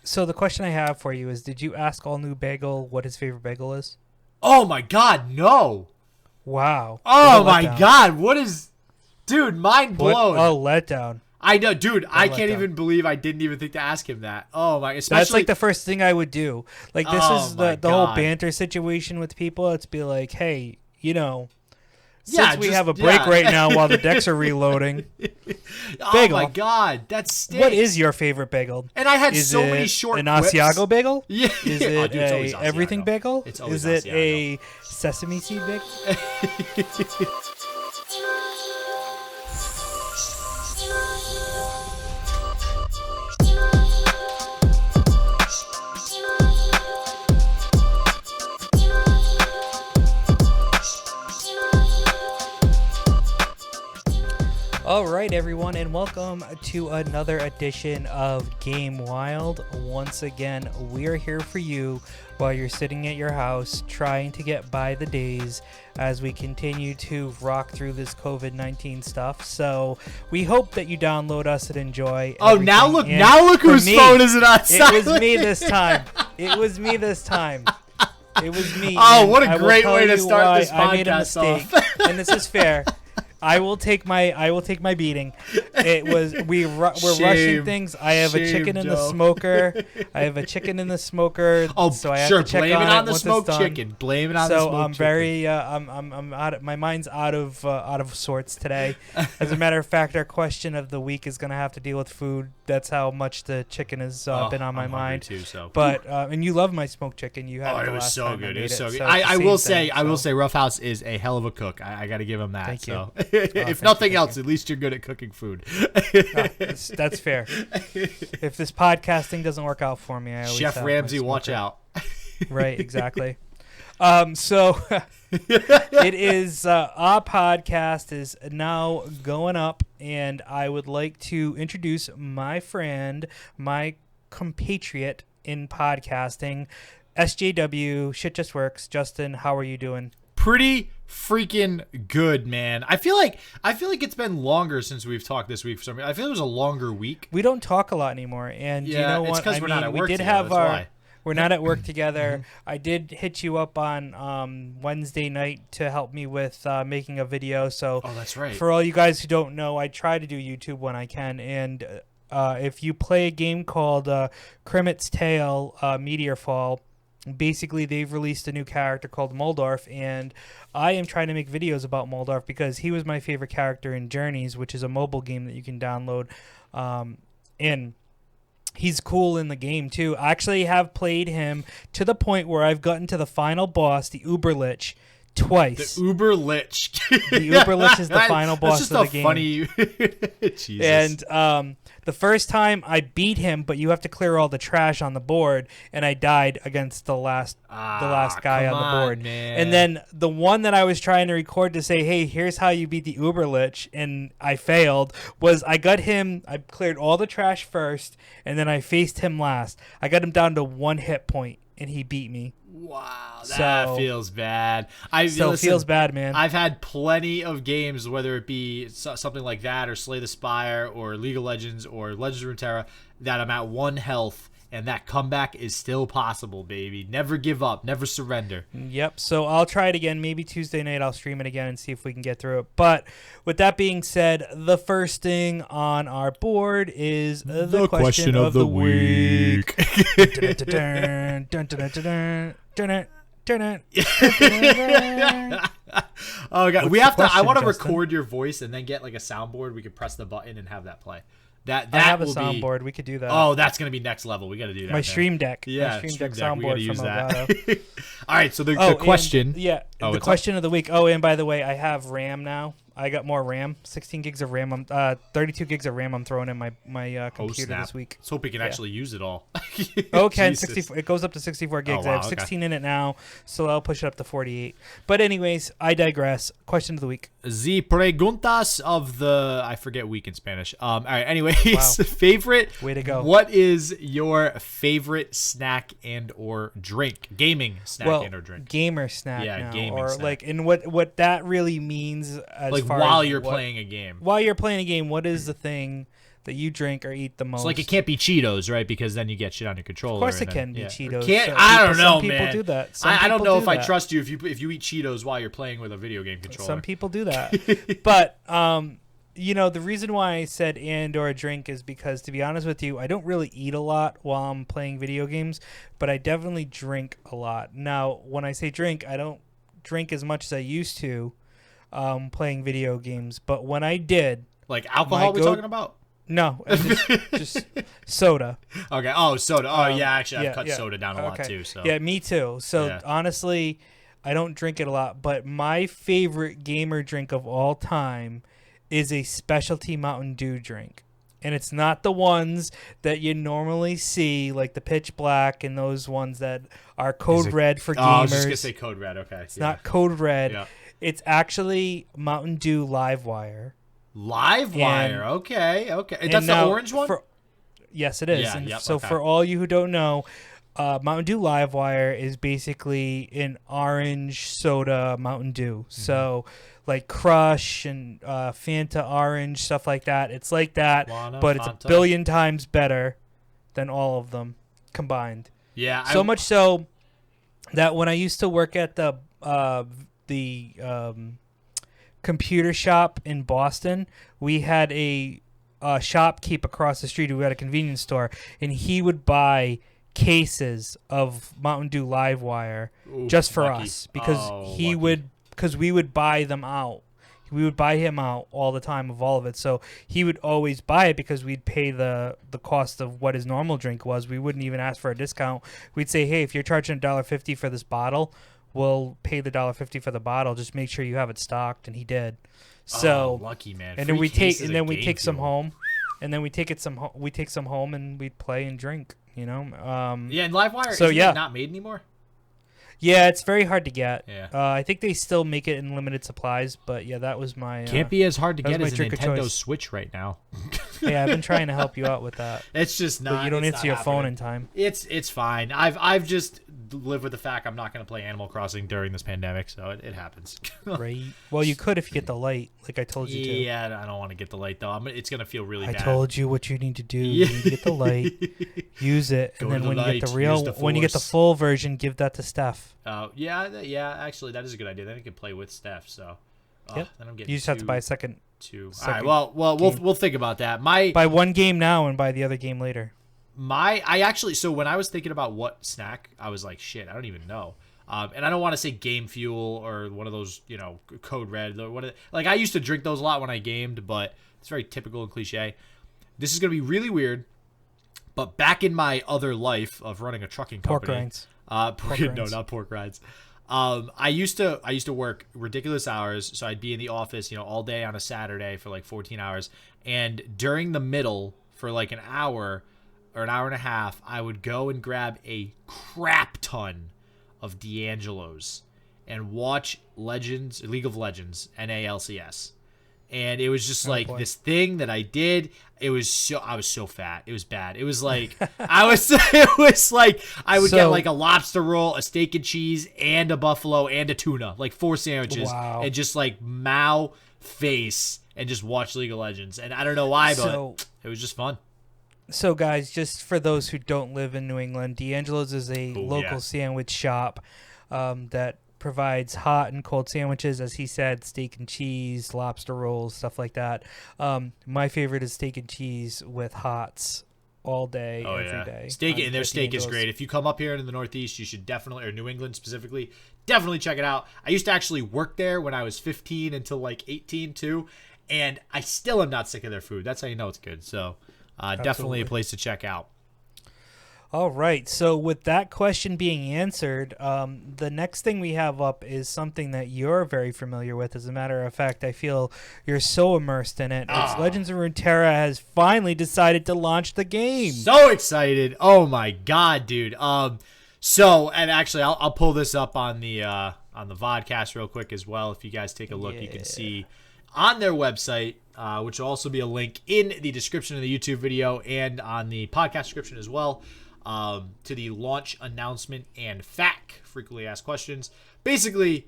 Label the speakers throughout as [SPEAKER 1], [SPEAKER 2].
[SPEAKER 1] So the question I have for you is, did you ask All New Bagel what his favorite bagel is?
[SPEAKER 2] Oh my God, no.
[SPEAKER 1] Wow.
[SPEAKER 2] Oh my God, what is... Dude, mind blown.
[SPEAKER 1] What a letdown.
[SPEAKER 2] I know, dude, I can't even believe I didn't even think to ask him that. Oh my, especially...
[SPEAKER 1] That's like the first thing I would do. Like, this is the whole banter situation with people. It's be like, hey, since we have a break right now while the decks are reloading.
[SPEAKER 2] Oh my God, that stinks.
[SPEAKER 1] What is your favorite bagel?
[SPEAKER 2] And I had so many short
[SPEAKER 1] an Asiago bagel?
[SPEAKER 2] Yeah.
[SPEAKER 1] Is it
[SPEAKER 2] it's
[SPEAKER 1] a everything bagel?
[SPEAKER 2] It's always
[SPEAKER 1] Is it
[SPEAKER 2] Asiago.
[SPEAKER 1] a sesame seed bagel? All right, everyone, and welcome to another edition of Game Wild. Once again, we're here for you while you're sitting at your house trying to get by the days as we continue to rock through this COVID-19 stuff. So we hope that you download us and enjoy.
[SPEAKER 2] Oh, now look whose phone is it on silent.
[SPEAKER 1] It was me this time. It was me.
[SPEAKER 2] Oh, what a great way to start this podcast
[SPEAKER 1] I made a mistake, and this is fair. I will take my beating. We're rushing things. I have a chicken in the smoker.
[SPEAKER 2] Oh,
[SPEAKER 1] so I have
[SPEAKER 2] sure.
[SPEAKER 1] to check
[SPEAKER 2] Blame
[SPEAKER 1] on
[SPEAKER 2] it on
[SPEAKER 1] it
[SPEAKER 2] the
[SPEAKER 1] once
[SPEAKER 2] smoked
[SPEAKER 1] it's done.
[SPEAKER 2] chicken. Blame it on the smoked chicken.
[SPEAKER 1] I'm out. My mind's out of sorts today. As a matter of fact, our question of the week is going to have to deal with food. That's how much the chicken has been on my mind.
[SPEAKER 2] Too, so.
[SPEAKER 1] But and you love my smoked chicken. You had
[SPEAKER 2] it was so good. It was so good.
[SPEAKER 1] So
[SPEAKER 2] I will say Ruffhouse is a hell of a cook. I got to give him that.
[SPEAKER 1] Thank you.
[SPEAKER 2] If nothing else, at least you're good at cooking food.
[SPEAKER 1] That's fair. If this podcasting doesn't work out for me, I always
[SPEAKER 2] Chef Ramsay, watch out.
[SPEAKER 1] Right, exactly. So it is our podcast is now going up, and I would like to introduce my friend, my compatriot in podcasting, SJW. Shit just works. Justin, how are you doing?
[SPEAKER 2] Pretty freaking good, man. I feel like it's been longer since we've talked this week for some reason. I feel it was a longer week.
[SPEAKER 1] We don't talk a lot anymore, and you know what?
[SPEAKER 2] It's because we're not at work
[SPEAKER 1] together. We're not at work together. Mm-hmm. I did hit you up on Wednesday night to help me with making a video. So
[SPEAKER 2] that's right.
[SPEAKER 1] For all you guys who don't know, I try to do YouTube when I can, and if you play a game called Crimet's Tale, Meteor Fall. Basically, they've released a new character called Moldorf, and I am trying to make videos about Moldorf because he was my favorite character in Journeys, which is a mobile game that you can download. And he's cool in the game, too. I actually have played him to the point where I've gotten to the final boss, the Uberlich, twice.
[SPEAKER 2] The Uberlich.
[SPEAKER 1] The Uberlich is the final boss of the game.
[SPEAKER 2] Funny... Jesus.
[SPEAKER 1] And the first time I beat him, but you have to clear all the trash on the board, and I died against the last guy on the board.
[SPEAKER 2] Man.
[SPEAKER 1] And then the one that I was trying to record to say, hey, here's how you beat the Uberlich, and I failed, was I got him, I cleared all the trash first, and then I faced him last. I got him down to 1 hit point, and he beat me.
[SPEAKER 2] Wow, that feels bad. It
[SPEAKER 1] feels bad, man.
[SPEAKER 2] I've had plenty of games, whether it be something like that or Slay the Spire or League of Legends or Legends of Runeterra, that I'm at 1 health, and that comeback is still possible, baby. Never give up. Never surrender.
[SPEAKER 1] Yep, so I'll try it again. Maybe Tuesday night I'll stream it again and see if we can get through it. But with that being said, the first thing on our board is the question of the week.
[SPEAKER 2] Oh god, we have to. I want to record your voice and then get like a soundboard. We could press the button and have that play. That
[SPEAKER 1] I have a soundboard. We could do that.
[SPEAKER 2] Oh, that's gonna be next level. We got to do that.
[SPEAKER 1] My Stream Deck.
[SPEAKER 2] Yeah,
[SPEAKER 1] my Stream Deck soundboard from
[SPEAKER 2] Elgato. All right, so the question.
[SPEAKER 1] The question of the week. Oh, and by the way, I have RAM now. I got more RAM, 16 gigs of RAM. 32 gigs of RAM I'm throwing in my computer this week.
[SPEAKER 2] Let's hope we can actually use it all.
[SPEAKER 1] Okay, 64. It goes up to 64 gigs. I have 16 in it now, so I'll push it up to 48. But anyways, I digress. Question of the week.
[SPEAKER 2] The preguntas of the... I forget week in Spanish. All right, anyways, favorite...
[SPEAKER 1] Way to go.
[SPEAKER 2] What is your favorite snack and or drink? Gaming snack and or drink.
[SPEAKER 1] Gamer snack
[SPEAKER 2] now. Gaming
[SPEAKER 1] or
[SPEAKER 2] snack.
[SPEAKER 1] Like, and what that really means as
[SPEAKER 2] like
[SPEAKER 1] far
[SPEAKER 2] while
[SPEAKER 1] as
[SPEAKER 2] you're playing a game.
[SPEAKER 1] While you're playing a game, what is the thing that you drink or eat the most.
[SPEAKER 2] So like it can't be Cheetos, right? Because then you get shit on your controller.
[SPEAKER 1] Of course, it
[SPEAKER 2] and
[SPEAKER 1] can
[SPEAKER 2] then,
[SPEAKER 1] be Cheetos.
[SPEAKER 2] Can't, I don't know,
[SPEAKER 1] some
[SPEAKER 2] man.
[SPEAKER 1] people do that.
[SPEAKER 2] I don't know if I trust you if you eat Cheetos while you're playing with a video game controller.
[SPEAKER 1] Some people do that, but you know, the reason why I said and or a drink is because, to be honest with you, I don't really eat a lot while I'm playing video games, but I definitely drink a lot. Now, when I say drink, I don't drink as much as I used to playing video games, but when I did...
[SPEAKER 2] Like alcohol we're talking about?
[SPEAKER 1] No, just soda.
[SPEAKER 2] Okay. Oh, soda. Oh, yeah, actually, I've cut soda down a lot, too. So.
[SPEAKER 1] Yeah, me too. So, honestly, I don't drink it a lot, but my favorite gamer drink of all time is a specialty Mountain Dew drink. And it's not the ones that you normally see, like the Pitch Black and those ones that are Code Red for gamers.
[SPEAKER 2] I was just going to say Code Red, okay.
[SPEAKER 1] It's not Code Red. Yeah. It's actually Mountain Dew Livewire.
[SPEAKER 2] Livewire, okay. That's the orange one?
[SPEAKER 1] Yes, it is.
[SPEAKER 2] Yeah,
[SPEAKER 1] for all you who don't know, Mountain Dew Livewire is basically an orange soda Mountain Dew. Mm-hmm. So... like Crush and Fanta Orange, stuff like that. It's like that, but it's a billion times better than all of them combined.
[SPEAKER 2] Yeah.
[SPEAKER 1] So much so that when I used to work at the computer shop in Boston, we had a shopkeep across the street who had a convenience store, and he would buy cases of Mountain Dew Livewire just for us because because we would buy them out. We would buy him out all the time of all of it. So he would always buy it because we'd pay the cost of what his normal drink was. We wouldn't even ask for a discount. We'd say, hey, if you're charging $1.50 for this bottle, we'll pay the $1.50 for the bottle. Just make sure you have it stocked. And he did. So
[SPEAKER 2] lucky man.
[SPEAKER 1] And then we take some home. And then we take some home and we'd play and drink, you know.
[SPEAKER 2] Yeah, and Livewire is not made anymore.
[SPEAKER 1] Yeah, it's very hard to get.
[SPEAKER 2] Yeah.
[SPEAKER 1] I think they still make it in limited supplies, but yeah, that was my...
[SPEAKER 2] Can't be as hard to get as a Nintendo Switch right now.
[SPEAKER 1] Yeah, I've been trying to help you out with that.
[SPEAKER 2] It's just not...
[SPEAKER 1] But you don't answer your phone in time.
[SPEAKER 2] It's fine. I've just lived with the fact I'm not going to play Animal Crossing during this pandemic, so it happens.
[SPEAKER 1] Right. Well, you could if you get the light, like I told you to.
[SPEAKER 2] Yeah, I don't want to get the light, though. It's going to feel really bad.
[SPEAKER 1] I told you what you need to do. You need to get the light, use it, and then when you get when you get the full version, give that to Steph.
[SPEAKER 2] Yeah. Actually, that is a good idea. Then I can play with Steph. So,
[SPEAKER 1] yep.
[SPEAKER 2] Then I'm getting
[SPEAKER 1] you just have to buy a second.
[SPEAKER 2] All right. Well, we'll think about that.
[SPEAKER 1] Buy one game now and buy the other game later.
[SPEAKER 2] So when I was thinking about what snack, I was like, shit, I don't even know. And I don't want to say Game Fuel or one of those, Code Red. Like I used to drink those a lot when I gamed, but it's very typical and cliche. This is gonna be really weird. But back in my other life of running a trucking company,
[SPEAKER 1] pork rinds.
[SPEAKER 2] No, not pork rinds. I used to work ridiculous hours, so I'd be in the office, all day on a Saturday for like 14 hours, and during the middle for like an hour or an hour and a half, I would go and grab a crap ton of D'Angelo's and watch League of Legends, NALCS. And it was just this thing that I did. I was so fat. It was bad. It was like I would get like a lobster roll, a steak and cheese, and a buffalo and a tuna, like 4 sandwiches, and just like face and just watch League of Legends. And I don't know why, but it was just fun.
[SPEAKER 1] So guys, just for those who don't live in New England, D'Angelo's is a local sandwich shop that provides hot and cold sandwiches, as he said, steak and cheese, lobster rolls, stuff like that. My favorite is steak and cheese with hots all day, every day.
[SPEAKER 2] Steak, and their steak is great. If you come up here in the Northeast, you should definitely, or New England specifically, definitely check it out. I used to actually work there when I was 15 until like 18 too, and I still am not sick of their food. That's how you know it's good. So definitely a place to check out.
[SPEAKER 1] All right. So with that question being answered, the next thing we have up is something that you're very familiar with. As a matter of fact, I feel you're so immersed in it. It's Legends of Runeterra has finally decided to launch the game.
[SPEAKER 2] So excited. Oh my God, dude. And actually I'll pull this up on the Vodcast real quick as well. If you guys take a look, you can see on their website, which will also be a link in the description of the YouTube video and on the podcast description as well. To the launch announcement and FAQ, frequently asked questions. Basically,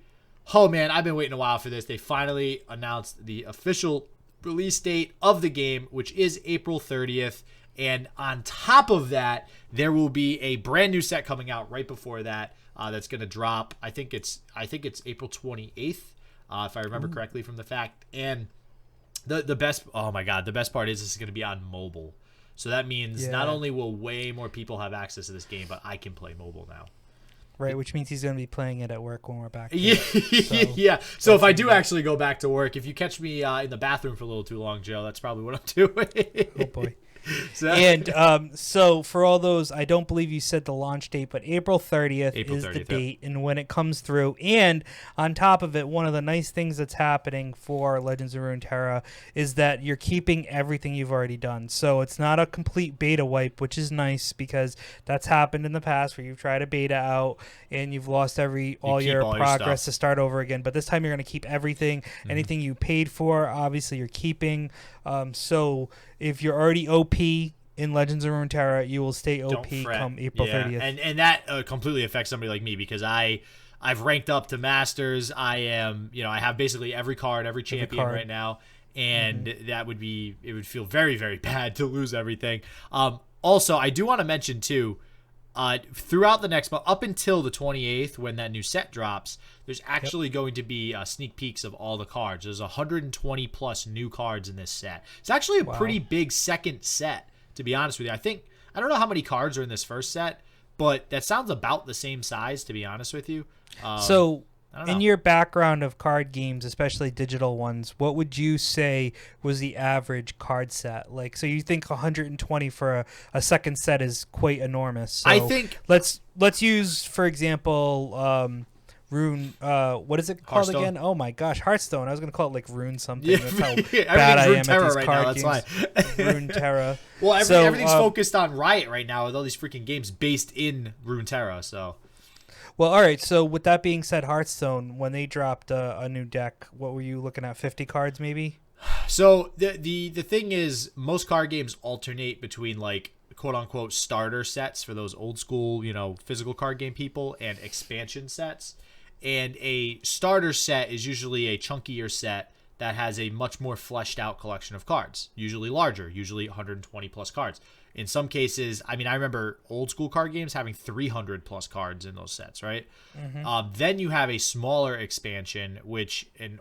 [SPEAKER 2] oh man, I've been waiting a while for this. They finally announced the official release date of the game, which is April 30th. And on top of that, there will be a brand new set coming out right before that. That's going to drop. I think it's April 28th, if I remember correctly from the fact. And the best, oh my God, the best part is this is going to be on mobile. So that means not only will way more people have access to this game, but I can play mobile now.
[SPEAKER 1] Right, which means he's going to be playing it at work when we're back.
[SPEAKER 2] Yeah, yeah. So if I do actually go back to work, if you catch me in the bathroom for a little too long, Joe, that's probably what I'm doing.
[SPEAKER 1] Oh boy. So for all those, I don't believe you said the launch date, but April 30th is the date, and when it comes through. And on top of it, one of the nice things that's happening for Legends of Runeterra is that you're keeping everything you've already done. So it's not a complete beta wipe, which is nice because that's happened in the past where you've tried a beta out and you've lost all your progress to start over again. But this time you're going to keep everything, anything you paid for, obviously you're keeping. So if you're already OP in Legends of Runeterra, you will stay OP come April 30th.
[SPEAKER 2] And that completely affects somebody like me because I've ranked up to Masters. I am, I have basically every card, every champion right now, and it would feel very, very bad to lose everything. Also, I do want to mention too, throughout the next month, up until the 28th, when that new set drops, there's actually going to be sneak peeks of all the cards. There's 120 plus new cards in this set. It's actually a pretty big second set, to be honest with you. I don't know how many cards are in this first set, but that sounds about the same size, to be honest with you.
[SPEAKER 1] So in your background of card games, especially digital ones, what would you say was the average card set? Like, so you think 120 for a second set is quite enormous. So
[SPEAKER 2] I think
[SPEAKER 1] let's use, for example, what is it called again? Oh my gosh, Hearthstone. I was gonna call it like Rune something.
[SPEAKER 2] Yeah.
[SPEAKER 1] That's how bad I am at these
[SPEAKER 2] right
[SPEAKER 1] card
[SPEAKER 2] now,
[SPEAKER 1] games.
[SPEAKER 2] that's why.
[SPEAKER 1] Runeterra.
[SPEAKER 2] Well, everything's focused on Riot right now with all these freaking games based in Runeterra. So,
[SPEAKER 1] well, all right. So with that being said, Hearthstone, when they dropped a new deck, what were you looking at? 50 cards, maybe?
[SPEAKER 2] So the thing is, most card games alternate between like quote unquote starter sets for those old school, physical card game people and expansion sets. And a starter set is usually a chunkier set that has a much more fleshed out collection of cards, usually larger, usually 120 plus cards. In some cases, I remember old school card games having 300 plus cards in those sets, right? Then you have a smaller expansion, which in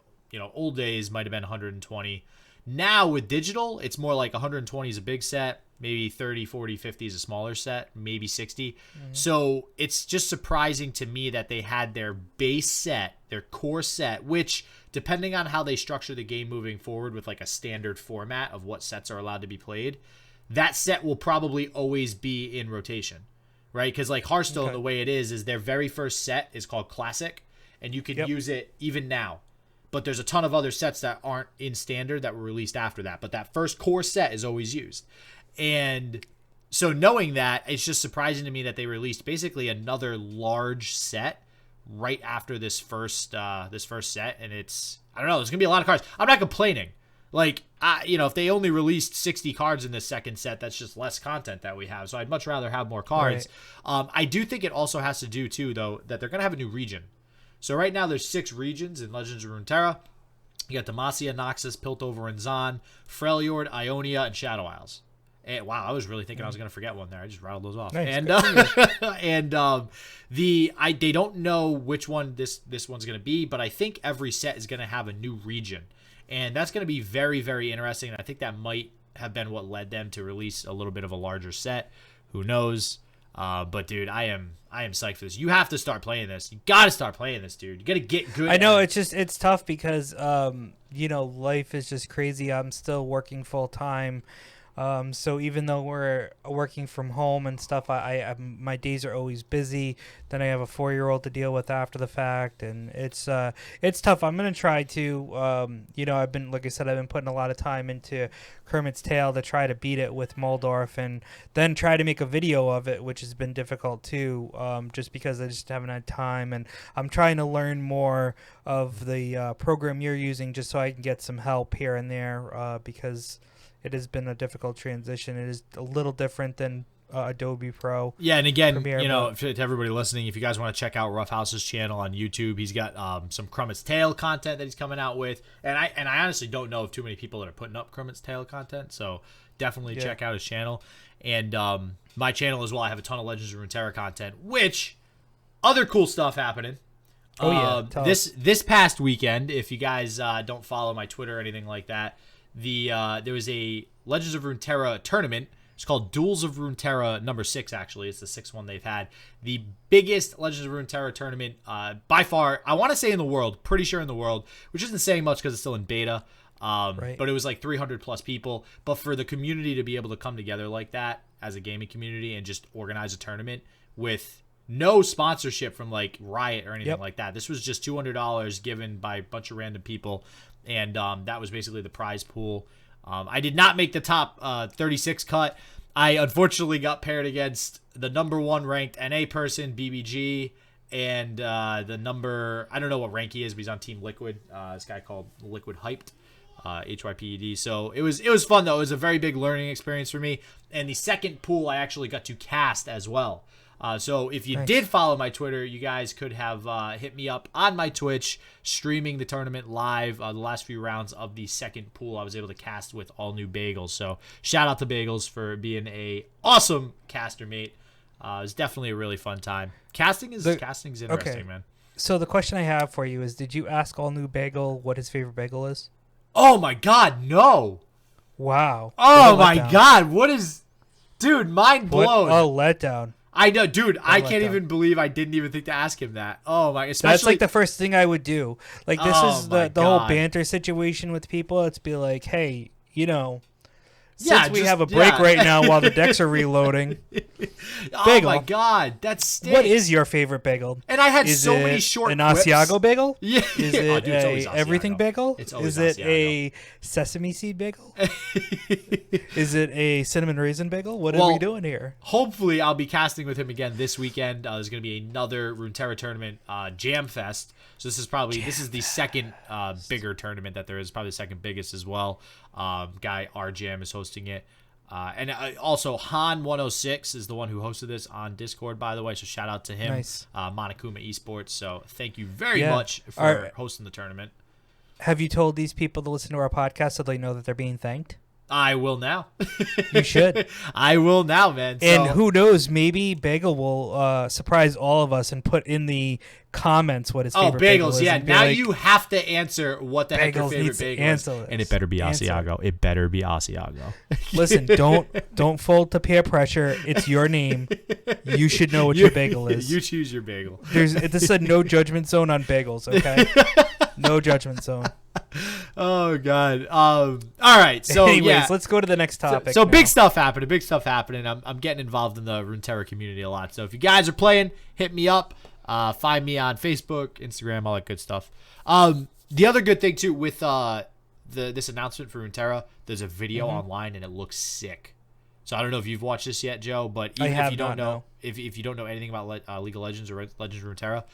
[SPEAKER 2] old days might have been 120. Now with digital, it's more like 120 is a big set, maybe 30, 40, 50 is a smaller set, maybe 60. So it's just surprising to me that they had their base set, their core set, which depending on how they structure the game moving forward with like a standard format of what sets are allowed to be played, that set will probably always be in rotation, right? Because like Hearthstone, the way it is their very first set is called Classic, and you can use it even now. But there's a ton of other sets that aren't in standard that were released after that. But that first core set is always used. And so knowing that, it's just surprising to me that they released basically another large set right after this first set. And it's, I don't know, there's going to be a lot of cards. I'm not complaining. Like, if they only released 60 cards in this second set, that's just less content that we have. So I'd much rather have more cards. Right. I do think it also has to do, too, though, that they're going to have a new region. So right now there's 6 regions in Legends of Runeterra. You got Demacia, Noxus, Piltover, and Zon, Freljord, Ionia, and Shadow Isles. And wow, I was really thinking I was going to forget one there. I just rattled those off.
[SPEAKER 1] Nice.
[SPEAKER 2] They don't know which one this one's going to be, but I think every set is going to have a new region. And that's going to be very, very interesting. And I think that might have been what led them to release a little bit of a larger set. Who knows? But dude, I am psyched for this. You have to start playing this. You got to start playing this, dude. You got to get good.
[SPEAKER 1] I know it's tough because life is just crazy. I'm still working full time. So even though we're working from home and stuff, my days are always busy. Then I have a 4-year-old to deal with after the fact, and it's tough. I'm gonna try to, I've been putting a lot of time into Kermit's Tale to try to beat it with Moldorf, and then try to make a video of it, which has been difficult too, just because I just haven't had time, and I'm trying to learn more of the program you're using just so I can get some help here and there, because it has been a difficult transition. It is a little different than Adobe Pro.
[SPEAKER 2] Yeah, and again,
[SPEAKER 1] Premiere,
[SPEAKER 2] to everybody listening, if you guys want to check out Ruffhouse's channel on YouTube, he's got some Crummets Tale content that he's coming out with, and I honestly don't know of too many people that are putting up Crummets Tale content, so definitely check out his channel, and my channel as well. I have a ton of Legends of Runeterra content, which other cool stuff happening. This past weekend, if you guys don't follow my Twitter or anything like that, there was a Legends of Runeterra tournament. It's called Duels of Runeterra number 6, actually. It's the 6th one they've had. The biggest Legends of Runeterra tournament by far, I want to say in the world, pretty sure in the world, which isn't saying much because it's still in beta. But it was like 300 plus people. But for the community to be able to come together like that as a gaming community and just organize a tournament with no sponsorship from like Riot or anything like that. This was just $200 given by a bunch of random people. And that was basically the prize pool. I did not make the top 36 cut. I unfortunately got paired against the number 1 ranked NA person, BBG, and the number, I don't know what rank he is, but he's on Team Liquid. This guy called Liquid Hyped, HYPED. So it was fun, though. It was a very big learning experience for me. And the second pool I actually got to cast as well. So if you did follow my Twitter, you guys could have hit me up on my Twitch, streaming the tournament live. The last few rounds of the second pool, I was able to cast with all new Bagels. So shout out to Bagels for being a awesome caster mate. It was definitely a really fun time. Casting's interesting, man.
[SPEAKER 1] So the question I have for you is, did you ask all new Bagel what his favorite bagel is?
[SPEAKER 2] Oh my God, no!
[SPEAKER 1] Wow.
[SPEAKER 2] Oh my God, what is, dude? Mind blown.
[SPEAKER 1] What a letdown.
[SPEAKER 2] I know, dude. I can't even believe I didn't even think to ask him that. Oh my!
[SPEAKER 1] That's like the first thing I would do. Like this is the whole banter situation with people. It's be like, hey, since we have a break right now while the decks are reloading.
[SPEAKER 2] Bagel. Oh my God, that stinks.
[SPEAKER 1] What is your favorite bagel?
[SPEAKER 2] And I had so many short
[SPEAKER 1] an
[SPEAKER 2] quips.
[SPEAKER 1] Asiago bagel?
[SPEAKER 2] Yeah.
[SPEAKER 1] Is it a everything bagel?
[SPEAKER 2] It's always
[SPEAKER 1] Is it
[SPEAKER 2] Asiago.
[SPEAKER 1] a sesame seed bagel? Is it a cinnamon raisin bagel? What are we doing here?
[SPEAKER 2] Hopefully, I'll be casting with him again this weekend. There's going to be another Runeterra tournament, Jam Fest. So this is the second bigger tournament that there is, probably the second biggest as well. Guy R Jam is hosting it. And also Han106 is the one who hosted this on Discord, by the way. So shout out to him.
[SPEAKER 1] Nice.
[SPEAKER 2] Monokuma Esports. So thank you very much for hosting the tournament.
[SPEAKER 1] Have you told these people to listen to our podcast so they know that they're being thanked?
[SPEAKER 2] I will now.
[SPEAKER 1] You should.
[SPEAKER 2] I will now, man.
[SPEAKER 1] And who knows, maybe Bagel will surprise all of us and put in the comments what his favorite bagel is.
[SPEAKER 2] Yeah. Now you have to answer what the heck your favorite bagel is. And it better be Asiago. It better be Asiago.
[SPEAKER 1] Listen, don't fold to peer pressure. It's your name. You should know what your bagel is.
[SPEAKER 2] You choose your bagel.
[SPEAKER 1] This is a no judgment zone on bagels, okay? No judgment zone.
[SPEAKER 2] Oh God. All right. So
[SPEAKER 1] anyways, let's go to the next topic.
[SPEAKER 2] So big stuff happening. Big stuff happening. I'm getting involved in the Runeterra community a lot. So if you guys are playing, hit me up. Find me on Facebook, Instagram, all that good stuff. The other good thing too with this announcement for Runeterra, there's a video online and it looks sick. So I don't know if you've watched this yet, Joe, but even if you don't know, if you don't know anything about League of Legends or Legends of Runeterra,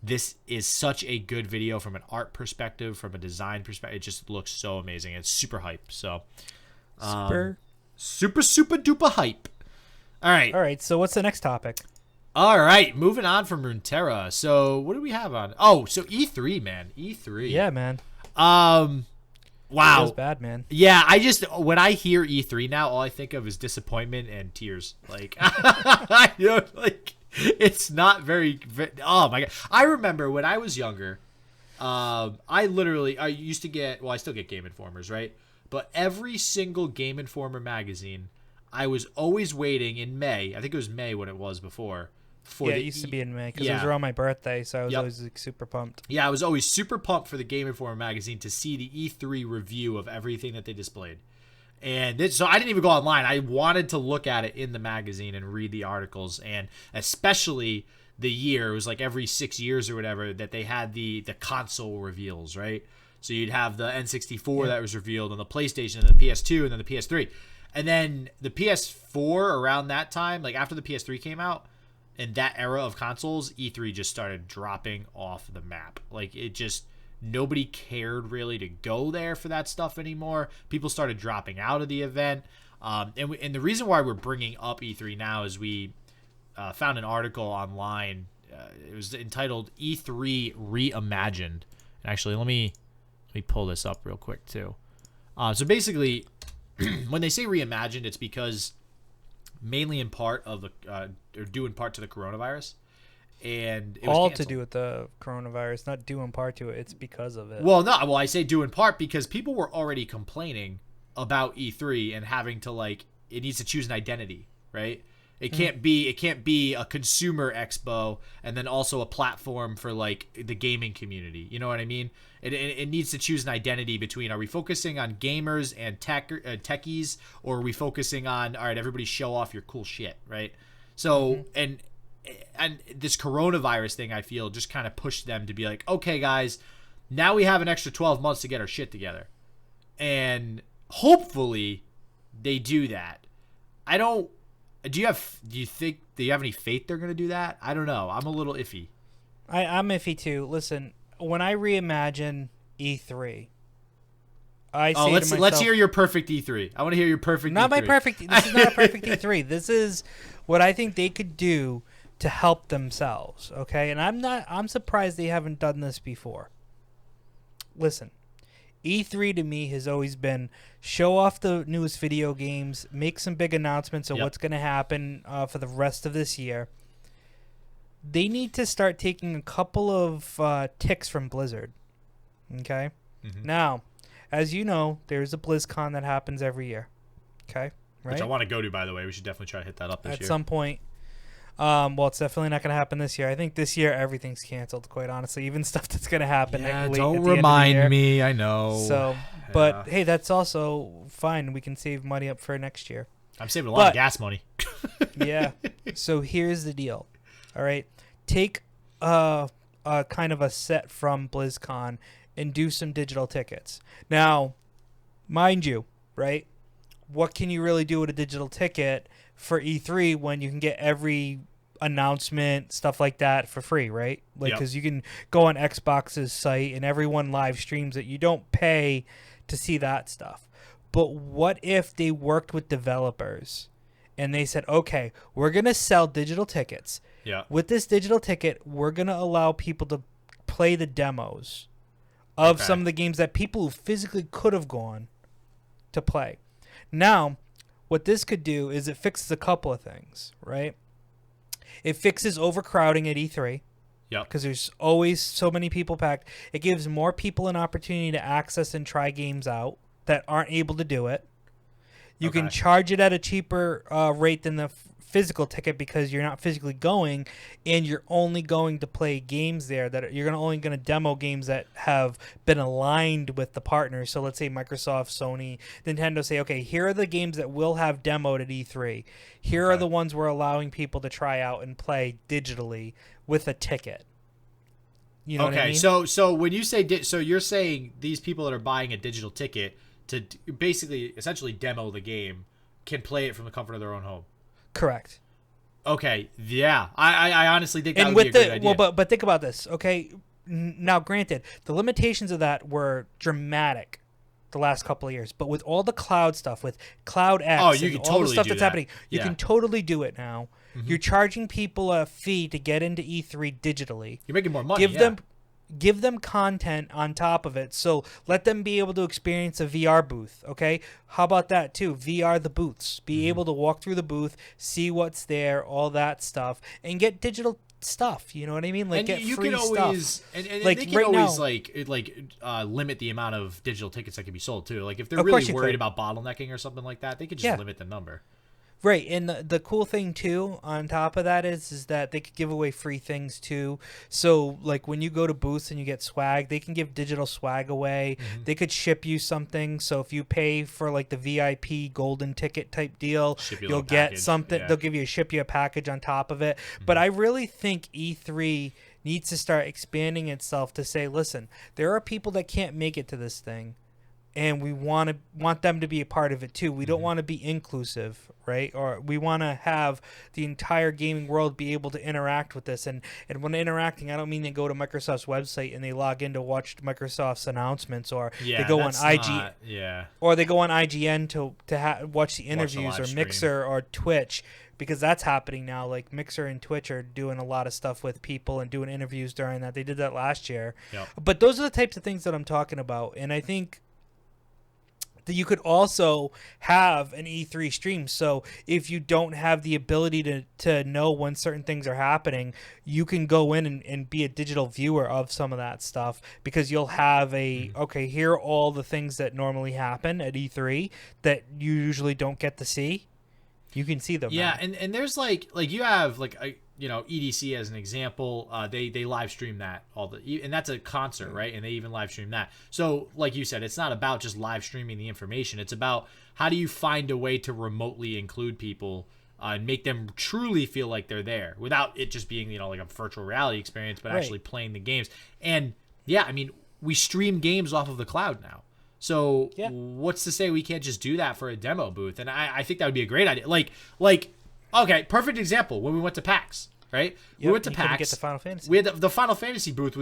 [SPEAKER 2] this is such a good video from an art perspective, from a design perspective. It just looks so amazing. It's super hype. So super duper hype. All right.
[SPEAKER 1] So what's the next topic?
[SPEAKER 2] All right, moving on from Runeterra. So what do we have on? Oh, so E3, man. E3.
[SPEAKER 1] Yeah, man.
[SPEAKER 2] Wow.
[SPEAKER 1] That was bad, man.
[SPEAKER 2] Yeah, when I hear E3 now, all I think of is disappointment and tears. Like, it's not very, oh my God. I remember when I was younger, I used to get, I still get Game Informers, right? But every single Game Informer magazine, I was always waiting in May. I think it was May when it was before.
[SPEAKER 1] It used to be in May because it was around my birthday, so I was always super pumped.
[SPEAKER 2] Yeah, I was always super pumped for the Game Informer magazine to see the E3 review of everything that they displayed. And so I didn't even go online. I wanted to look at it in the magazine and read the articles, and especially the year. It was like every 6 years or whatever that they had the console reveals, right? So you'd have the N64 that was revealed, and the PlayStation, and the PS2, and then the PS3. And then the PS4 around that time, like after the PS3 came out, in that era of consoles, E3 just started dropping off the map. Like it just, nobody cared really to go there for that stuff anymore. People started dropping out of the event. And the reason why we're bringing up E3 now is we found an article online. It was entitled E3 Reimagined. And actually, let me pull this up real quick too. So basically, when they say reimagined, it's because mainly in part of the or due in part to the coronavirus, and it was
[SPEAKER 1] All
[SPEAKER 2] canceled.
[SPEAKER 1] to do with the coronavirus, not due in part to it. It's because of it.
[SPEAKER 2] Well, no. Well, I say due in part because people were already complaining about E3 and having to it needs to choose an identity, right? It can't be a consumer expo and then also a platform for the gaming community. You know what I mean? It needs to choose an identity between, are we focusing on gamers and techies, or are we focusing on, all right, everybody show off your cool shit, right? So and this coronavirus thing, I feel, just kind of pushed them to be like, okay, guys, now we have an extra 12 months to get our shit together, and hopefully they do that. Do you have any faith they're going to do that? I don't know. I'm a little iffy.
[SPEAKER 1] I'm iffy too. Listen, when I reimagine E3, I say to myself,
[SPEAKER 2] let's hear your perfect E3. I want to hear your perfect
[SPEAKER 1] not
[SPEAKER 2] E3.
[SPEAKER 1] my perfect. This is not a perfect E3. This is what I think they could do to help themselves, okay? And I'm surprised they haven't done this before. Listen, E3 to me has always been show off the newest video games, make some big announcements of what's going to happen for the rest of this year. They need to start taking a couple of ticks from Blizzard, okay? Now, as you know, there's a BlizzCon that happens every year, okay? Right?
[SPEAKER 2] Which I want to go to, by the way. We should definitely try to hit that up this year.
[SPEAKER 1] At some point. Well, it's definitely not going to happen this year. I think this year everything's canceled, quite honestly. Even stuff that's going to happen.
[SPEAKER 2] Yeah,
[SPEAKER 1] late
[SPEAKER 2] don't
[SPEAKER 1] at the end of the
[SPEAKER 2] remind
[SPEAKER 1] year.
[SPEAKER 2] me. I know.
[SPEAKER 1] So, but hey, that's also fine. We can save money up for next year.
[SPEAKER 2] I'm saving a lot of gas money.
[SPEAKER 1] Yeah. So here's the deal. All right. Take a kind of a set from BlizzCon and do some digital tickets. Now, mind you, right? What can you really do with a digital ticket for E3 when you can get every announcement, stuff like that for free, right? Because you can go on Xbox's site and everyone live streams it. You don't pay to see that stuff. But what if they worked with developers and they said, okay, we're going to sell digital tickets.
[SPEAKER 2] Yeah.
[SPEAKER 1] With this digital ticket, we're going to allow people to play the demos of some of the games that people who physically could have gone to play. Now, what this could do is it fixes a couple of things, right? It fixes overcrowding at E3.
[SPEAKER 2] Yeah.
[SPEAKER 1] Because there's always so many people packed. It gives more people an opportunity to access and try games out that aren't able to do it. You can charge it at a cheaper rate than the physical ticket because you're not physically going, and you're only going to play games there that you're only going to demo games that have been aligned with the partners. So let's say Microsoft, Sony, Nintendo say, okay, here are the games that we'll have demoed at E3. Here are the ones we're allowing people to try out and play digitally with a ticket. You know what I mean?
[SPEAKER 2] So when you say so you're saying these people that are buying a digital ticket to basically essentially demo the game can play it from the comfort of their own home.
[SPEAKER 1] Correct.
[SPEAKER 2] Okay. Yeah. I honestly think that
[SPEAKER 1] and
[SPEAKER 2] would
[SPEAKER 1] with
[SPEAKER 2] be a good idea.
[SPEAKER 1] Well, but think about this. Okay. Now, granted, the limitations of that were dramatic the last couple of years, but with all the cloud stuff, with Cloud X, and all the stuff that's happening, you can totally do it now. You're charging people a fee to get into E3 digitally.
[SPEAKER 2] You're making more money.
[SPEAKER 1] Give them content on top of it. So let them be able to experience a VR booth, okay? How about that too? VR the booths. Be able to walk through the booth, see what's there, all that stuff, and get digital stuff. You know what I mean? Like,
[SPEAKER 2] and
[SPEAKER 1] get
[SPEAKER 2] you
[SPEAKER 1] free
[SPEAKER 2] can always,
[SPEAKER 1] stuff.
[SPEAKER 2] And
[SPEAKER 1] like
[SPEAKER 2] they can
[SPEAKER 1] right
[SPEAKER 2] always
[SPEAKER 1] now,
[SPEAKER 2] limit the amount of digital tickets that can be sold too. Like if they're really worried about bottlenecking or something like that, they could just limit the number.
[SPEAKER 1] Right, and the cool thing too on top of that is that they could give away free things too. So like when you go to booths and you get swag, they can give digital swag away. They could ship you something. So if you pay for like the VIP golden ticket type deal, you'll get something. Yeah. They'll ship you a package on top of it. But I really think E3 needs to start expanding itself to say, listen, there are people that can't make it to this thing. and we want them to be a part of it too. We don't want to be inclusive, right? Or we want to have the entire gaming world be able to interact with this. And when interacting, I don't mean they go to Microsoft's website and they log in to watch Microsoft's announcements, or they go on or they go on IGN to watch the interviews, or Mixer or Twitch, because that's happening now. Like Mixer and Twitch are doing a lot of stuff with people and doing interviews during that. They did that last year.
[SPEAKER 2] Yep.
[SPEAKER 1] But those are the types of things that I'm talking about. And I think that you could also have an E3 stream. So if you don't have the ability to know when certain things are happening, you can go in and be a digital viewer of some of that stuff, because you'll have okay, here are all the things that normally happen at E3 that you usually don't get to see. You can see them.
[SPEAKER 2] Yeah, and there's like you have EDC as an example. They live stream that and that's a concert, right? And they even live stream that. So like you said, it's not about just live streaming the information. It's about how do you find a way to remotely include people and make them truly feel like they're there without it just being like a virtual reality experience, but actually playing the games. And yeah, I mean, we stream games off of the cloud now. So what's to say we can't just do that for a demo booth? And I think that would be a great idea. Like, okay, perfect example. When we went to PAX, right?
[SPEAKER 1] Yep,
[SPEAKER 2] we went to
[SPEAKER 1] you
[SPEAKER 2] PAX.
[SPEAKER 1] Get the Final Fantasy.
[SPEAKER 2] We had the Final Fantasy booth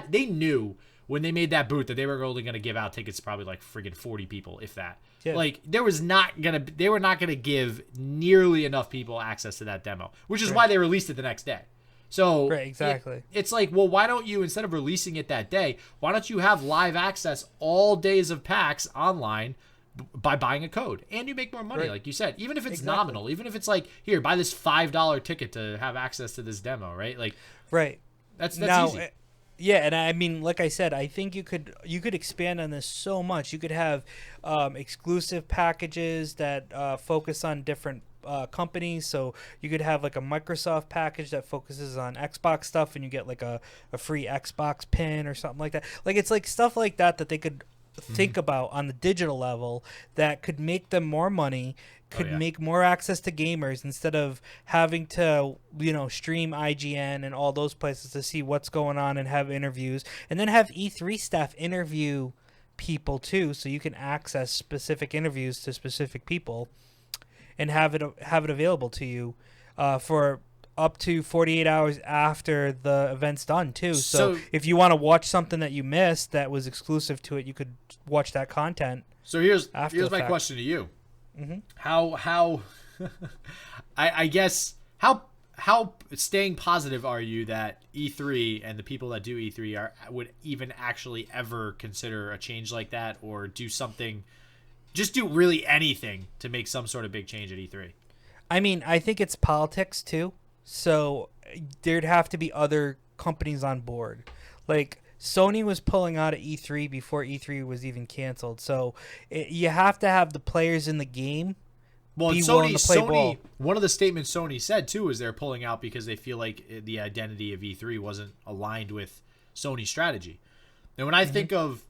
[SPEAKER 2] they knew when they made that booth that they were only going to give out tickets to probably like friggin' 40 people, if that. Yeah. Like they were not going to give nearly enough people access to that demo, which is why they released it the next day. So
[SPEAKER 1] exactly.
[SPEAKER 2] It's like, well, why don't you, instead of releasing it that day, why don't you have live access all days of PAX online by buying a code, and you make more money, like you said, even if it's nominal, even if it's like, here, buy this $5 ticket to have access to this demo, right? Like, that's now, easy.
[SPEAKER 1] Yeah, and I mean, like I said, I think you could expand on this so much. You could have exclusive packages that focus on different companies. So you could have like a Microsoft package that focuses on Xbox stuff, and you get like a free Xbox pin or something like that. Like it's like stuff like that they could think about on the digital level that could make them more money, could make more access to gamers, instead of having to stream IGN and all those places to see what's going on and have interviews, and then have E3 staff interview people too, so you can access specific interviews to specific people and have it available to you for up to 48 hours after the event's done too. So if you want to watch something that you missed that was exclusive to it, you could watch that content.
[SPEAKER 2] So here's my question to you. How I guess how staying positive are you that E3 and the people that do E3 would even actually ever consider a change like that, or do something, just do really anything to make some sort of big change at E3?
[SPEAKER 1] I mean, I think it's politics too. So there'd have to be other companies on board. Like Sony was pulling out of E3 before E3 was even canceled. So you have to have the players in the game.
[SPEAKER 2] Well, Sony, one of the statements Sony said too is they're pulling out because they feel like the identity of E3 wasn't aligned with Sony's strategy. And when I think of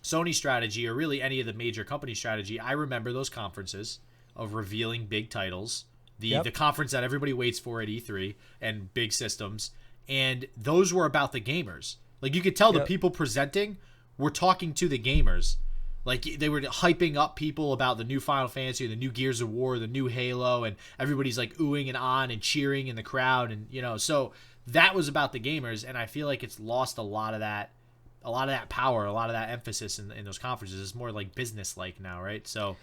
[SPEAKER 2] Sony strategy, or really any of the major company strategy, I remember those conferences of revealing big titles. The conference that everybody waits for at E3 and big systems, and those were about the gamers. Like you could tell the people presenting were talking to the gamers. Like they were hyping up people about the new Final Fantasy, the new Gears of War, the new Halo, and everybody's like oohing and on and cheering in the crowd, and so that was about the gamers. And I feel like it's lost a lot of that power, a lot of that emphasis in those conferences. It's more like business like now, right? So.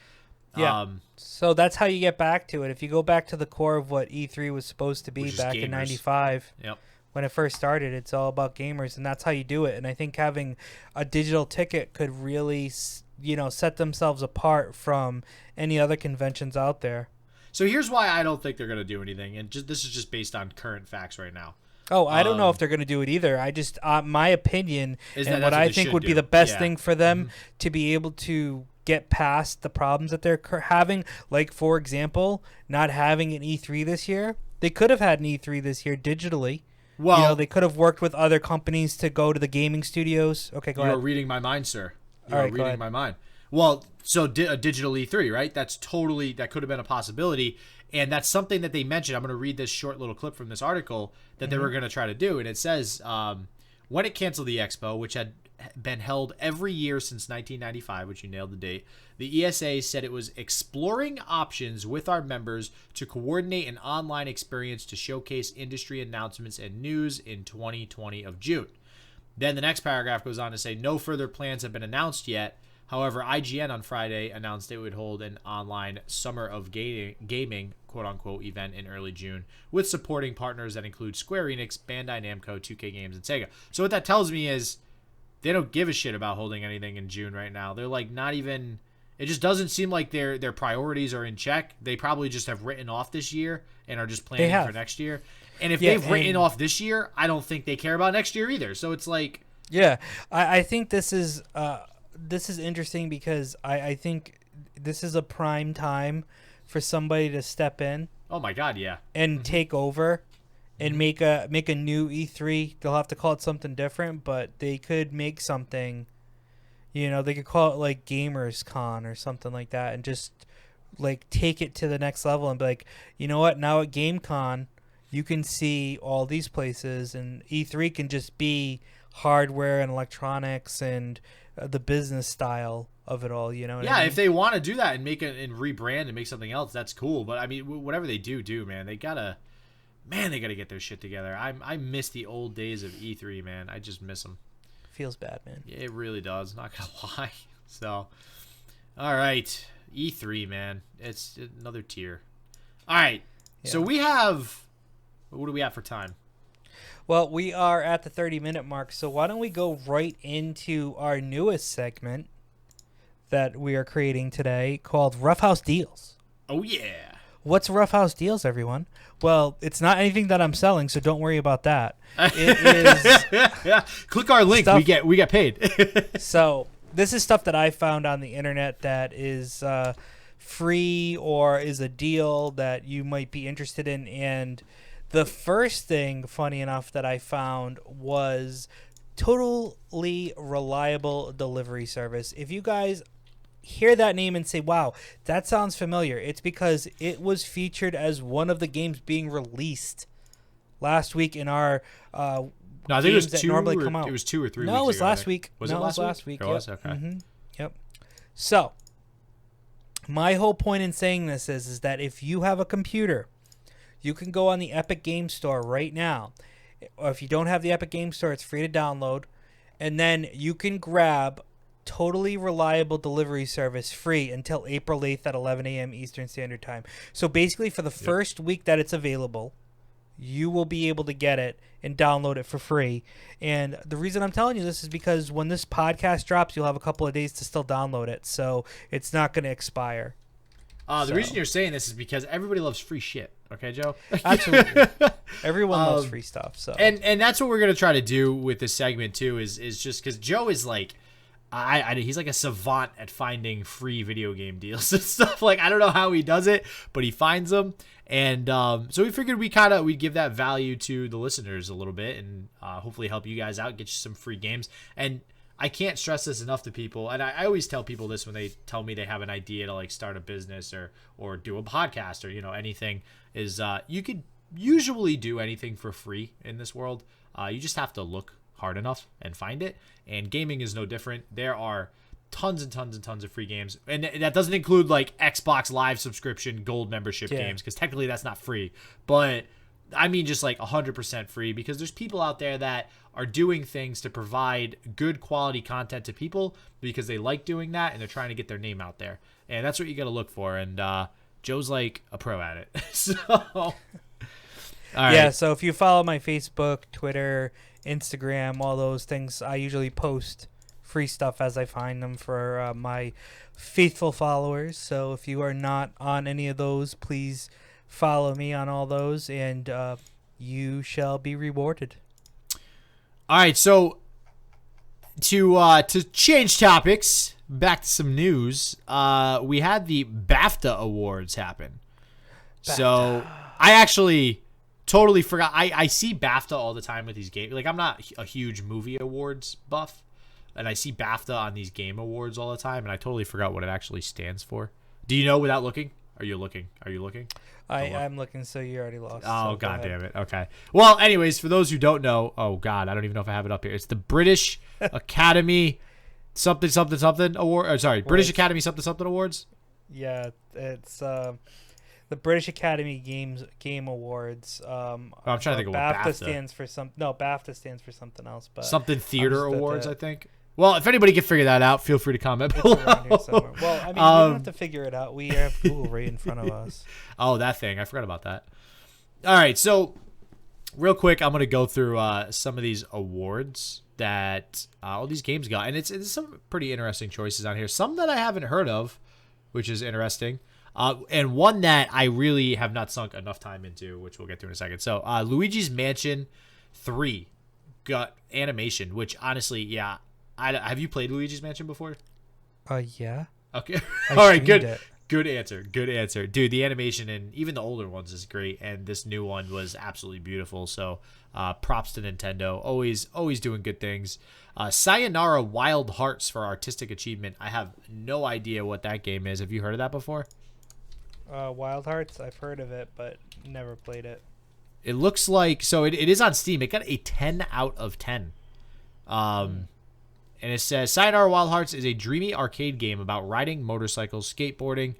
[SPEAKER 1] Yeah. So that's how you get back to it. If you go back to the core of what E3 was supposed to be back in '95, when it first started, it's all about gamers, and that's how you do it. And I think having a digital ticket could really, set themselves apart from any other conventions out there.
[SPEAKER 2] So here's why I don't think they're going to do anything, and this is just based on current facts right now.
[SPEAKER 1] Oh, I don't know if they're going to do it either. I just, my opinion, and what I think would be the best thing for them to be able to get past the problems that they're having. Like, for example, not having an E3 this year. They could have had an E3 this year digitally. Well, they could have worked with other companies to go to the gaming studios. Okay, go ahead.
[SPEAKER 2] You're reading my mind, sir. You're reading my mind. Well, so a digital E3, right? That could have been a possibility. And that's something that they mentioned. I'm going to read this short little clip from this article that they were going to try to do. And it says, when it canceled the expo, which had been held every year since 1995, which you nailed the date. The ESA said it was exploring options with our members to coordinate an online experience to showcase industry announcements and news in 2020 of June. Then the next paragraph goes on to say no further plans have been announced yet. However, IGN on Friday announced it would hold an online Summer of Gaming quote-unquote event in early June with supporting partners that include Square Enix, Bandai Namco, 2K Games, and Sega. So what that tells me is they don't give a shit about holding anything in June right now. They're like not even... It just doesn't seem like their priorities are in check. They probably just have written off this year and are just planning for next year. And if they've written off this year, I don't think they care about next year either. So it's like...
[SPEAKER 1] Yeah, I think this is interesting because I think this is a prime time for somebody to step in.
[SPEAKER 2] Oh my God, yeah.
[SPEAKER 1] And take over and make a new E3. They'll have to call it something different, but they could make something, you know, they could call it like Gamers Con or something like that and just like take it to the next level and be like, you know what, now at GameCon you can see all these places and E3 can just be hardware and electronics and the business style of it all, you know what I mean?
[SPEAKER 2] If they want to do that and make it and rebrand and make something else, that's cool. But I mean, whatever they do, man, they gotta get their shit together. I miss the old days of E3, man. I just miss them.
[SPEAKER 1] Feels bad, man.
[SPEAKER 2] Yeah, it really does. Not gonna lie. So, all right, E3, man, it's another tier. All right, so we have. What do we have for time?
[SPEAKER 1] Well, we are at the 30-minute mark, so why don't we go right into our newest segment that we are creating today called Ruffhouse Deals.
[SPEAKER 2] Oh, yeah.
[SPEAKER 1] What's Ruffhouse Deals, everyone? Well, it's not anything that I'm selling, so don't worry about that. It is
[SPEAKER 2] click our link.
[SPEAKER 1] Stuff,
[SPEAKER 2] we get paid.
[SPEAKER 1] So this is stuff that I found on the internet that is free or is a deal that you might be interested in, and the first thing, funny enough, that I found was totally reliable delivery service. If you guys hear that name and say, wow, that sounds familiar, it's because it was featured as one of the games being released last week in our
[SPEAKER 2] no, I think it was
[SPEAKER 1] that normally come out.
[SPEAKER 2] It was 2 or 3 weeks
[SPEAKER 1] No, it was
[SPEAKER 2] ago,
[SPEAKER 1] last week.
[SPEAKER 2] Was it last
[SPEAKER 1] week?
[SPEAKER 2] It
[SPEAKER 1] Yep.
[SPEAKER 2] was? Okay.
[SPEAKER 1] Mm-hmm. Yep. So, my whole point in saying this is that if you have a computer, you can go on the Epic Game Store right now. Or if you don't have the Epic Game Store, it's free to download. And then you can grab totally reliable delivery service free until April 8th at 11 a.m. Eastern Standard Time. So basically for the first week that it's available, you will be able to get it and download it for free. And the reason I'm telling you this is because when this podcast drops, you'll have a couple of days to still download it. So it's not going to expire.
[SPEAKER 2] The reason you're saying this is because everybody loves free shit. Okay, Joe?
[SPEAKER 1] Absolutely. Everyone loves free stuff. So
[SPEAKER 2] and that's what we're going to try to do with this segment, too, is just because Joe is like, he's like a savant at finding free video game deals and stuff. Like, I don't know how he does it, but he finds them. And so we figured we'd give that value to the listeners a little bit and hopefully help you guys out, get you some free games. And I can't stress this enough to people, and I always tell people this when they tell me they have an idea to like start a business or do a podcast or anything, is you could usually do anything for free in this world. You just have to look hard enough and find it, and gaming is no different. There are tons and tons and tons of free games, and that doesn't include like Xbox Live subscription gold membership games, because technically that's not free, but I mean just like 100% free, because there's people out there that are doing things to provide good quality content to people because they like doing that and they're trying to get their name out there, and that's what you got to look for. And Joe's like a pro at it. So all right.
[SPEAKER 1] Yeah, so if you follow my Facebook, Twitter, Instagram, all those things, I usually post free stuff as I find them for my faithful followers. So if you are not on any of those, please follow me on all those, and you shall be rewarded.
[SPEAKER 2] All right, so to change topics, back to some news. We had the BAFTA awards happen. BAFTA. So I actually totally forgot. I see BAFTA all the time with these games. Like, I'm not a huge movie awards buff, and I see BAFTA on these game awards all the time, and I totally forgot what it actually stands for. Do you know without looking? Are you looking?
[SPEAKER 1] I'm looking, so you already lost.
[SPEAKER 2] Oh,
[SPEAKER 1] so
[SPEAKER 2] God damn it. Okay. Well, anyways, for those who don't know, oh, God, I don't even know if I have it up here. It's the British Academy something award. Sorry, British Academy something awards.
[SPEAKER 1] Yeah, it's the British Academy Game Awards.
[SPEAKER 2] I'm trying to think of what
[SPEAKER 1] BAFTA
[SPEAKER 2] BAFTA
[SPEAKER 1] stands for. BAFTA stands for something else. But
[SPEAKER 2] something theater awards, I think. Well, if anybody can figure that out, feel free to comment
[SPEAKER 1] it's
[SPEAKER 2] below.
[SPEAKER 1] around here somewhere. Well, I mean, we don't have to figure it out. We have Google right in front of us.
[SPEAKER 2] Oh, that thing. I forgot about that. All right, so real quick, I'm going to go through some of these awards that all these games got. And it's some pretty interesting choices on here. Some that I haven't heard of, which is interesting. And one that I really have not sunk enough time into, which we'll get to in a second. So Luigi's Mansion 3 got animation, which honestly, yeah. Have you played Luigi's Mansion before?
[SPEAKER 1] Yeah.
[SPEAKER 2] Okay. All right, good.
[SPEAKER 1] It.
[SPEAKER 2] Good answer. Dude, the animation and even the older ones is great, and this new one was absolutely beautiful. So props to Nintendo. Always doing good things. Sayonara Wild Hearts for artistic achievement. I have no idea what that game is. Have you heard of that before?
[SPEAKER 1] Wild Hearts? I've heard of it, but never played it.
[SPEAKER 2] It looks like... So it is on Steam. It got a 10 out of 10. And it says, Sayonara Wild Hearts is a dreamy arcade game about riding motorcycles, skateboarding,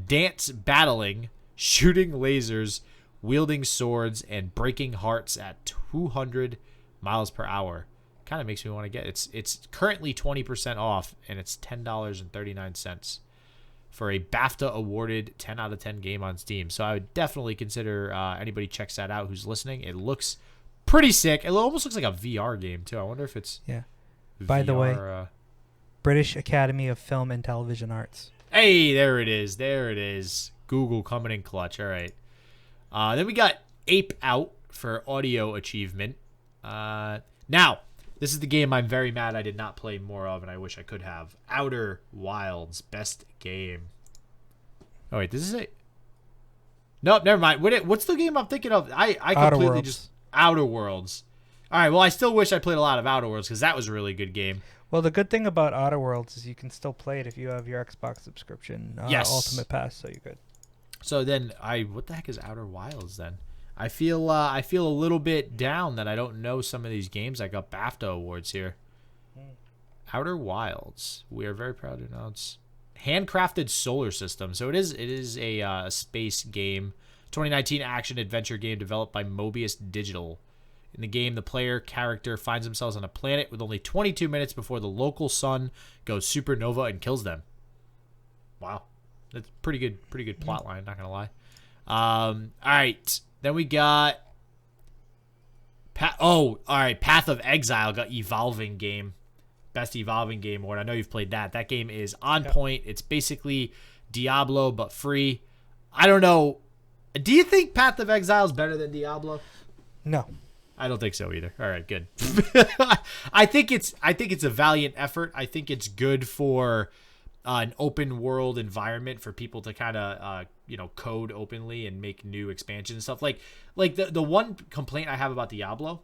[SPEAKER 2] dance battling, shooting lasers, wielding swords, and breaking hearts at 200 miles per hour. Kind of makes me want to get it. It's currently 20% off, and it's $10.39 for a BAFTA awarded 10 out of 10 game on Steam. So I would definitely consider anybody checks that out who's listening. It looks pretty sick. It almost looks like a VR game, too. I wonder if it's...
[SPEAKER 1] Yeah.
[SPEAKER 2] VR,
[SPEAKER 1] by the way, British Academy of Film and Television Arts.
[SPEAKER 2] Hey, there it is. Google coming in clutch. All right. Then we got Ape Out for audio achievement. Now, this is the game I'm very mad I did not play more of, and I wish I could have. Outer Wilds, best game. Oh, wait, this is it. Nope, never mind. What's the game I'm thinking of? I completely just... Outer Worlds. All right, well, I still wish I played a lot of Outer Worlds because that was a really good game.
[SPEAKER 1] Well, the good thing about Outer Worlds is you can still play it if you have your Xbox subscription,
[SPEAKER 2] yes.
[SPEAKER 1] Ultimate Pass, so you're good.
[SPEAKER 2] So then, what the heck is Outer Wilds then? I feel a little bit down that I don't know some of these games that got BAFTA awards here. Outer Wilds. We are very proud to announce handcrafted solar system. So it is a space game, 2019 action adventure game developed by Mobius Digital. In the game, the player character finds themselves on a planet with only 22 minutes before the local sun goes supernova and kills them. Wow. That's pretty good plot line, not going to lie. All right. Then we got... all right. Path of Exile got Evolving Game. Best Evolving Game Award. I know you've played that. That game is on point. It's basically Diablo, but free. I don't know. Do you think Path of Exile is better than Diablo?
[SPEAKER 1] No.
[SPEAKER 2] I don't think so either. All right, good. I think it's a valiant effort. I think it's good for an open world environment for people to kind of code openly and make new expansions and stuff. Like the one complaint I have about Diablo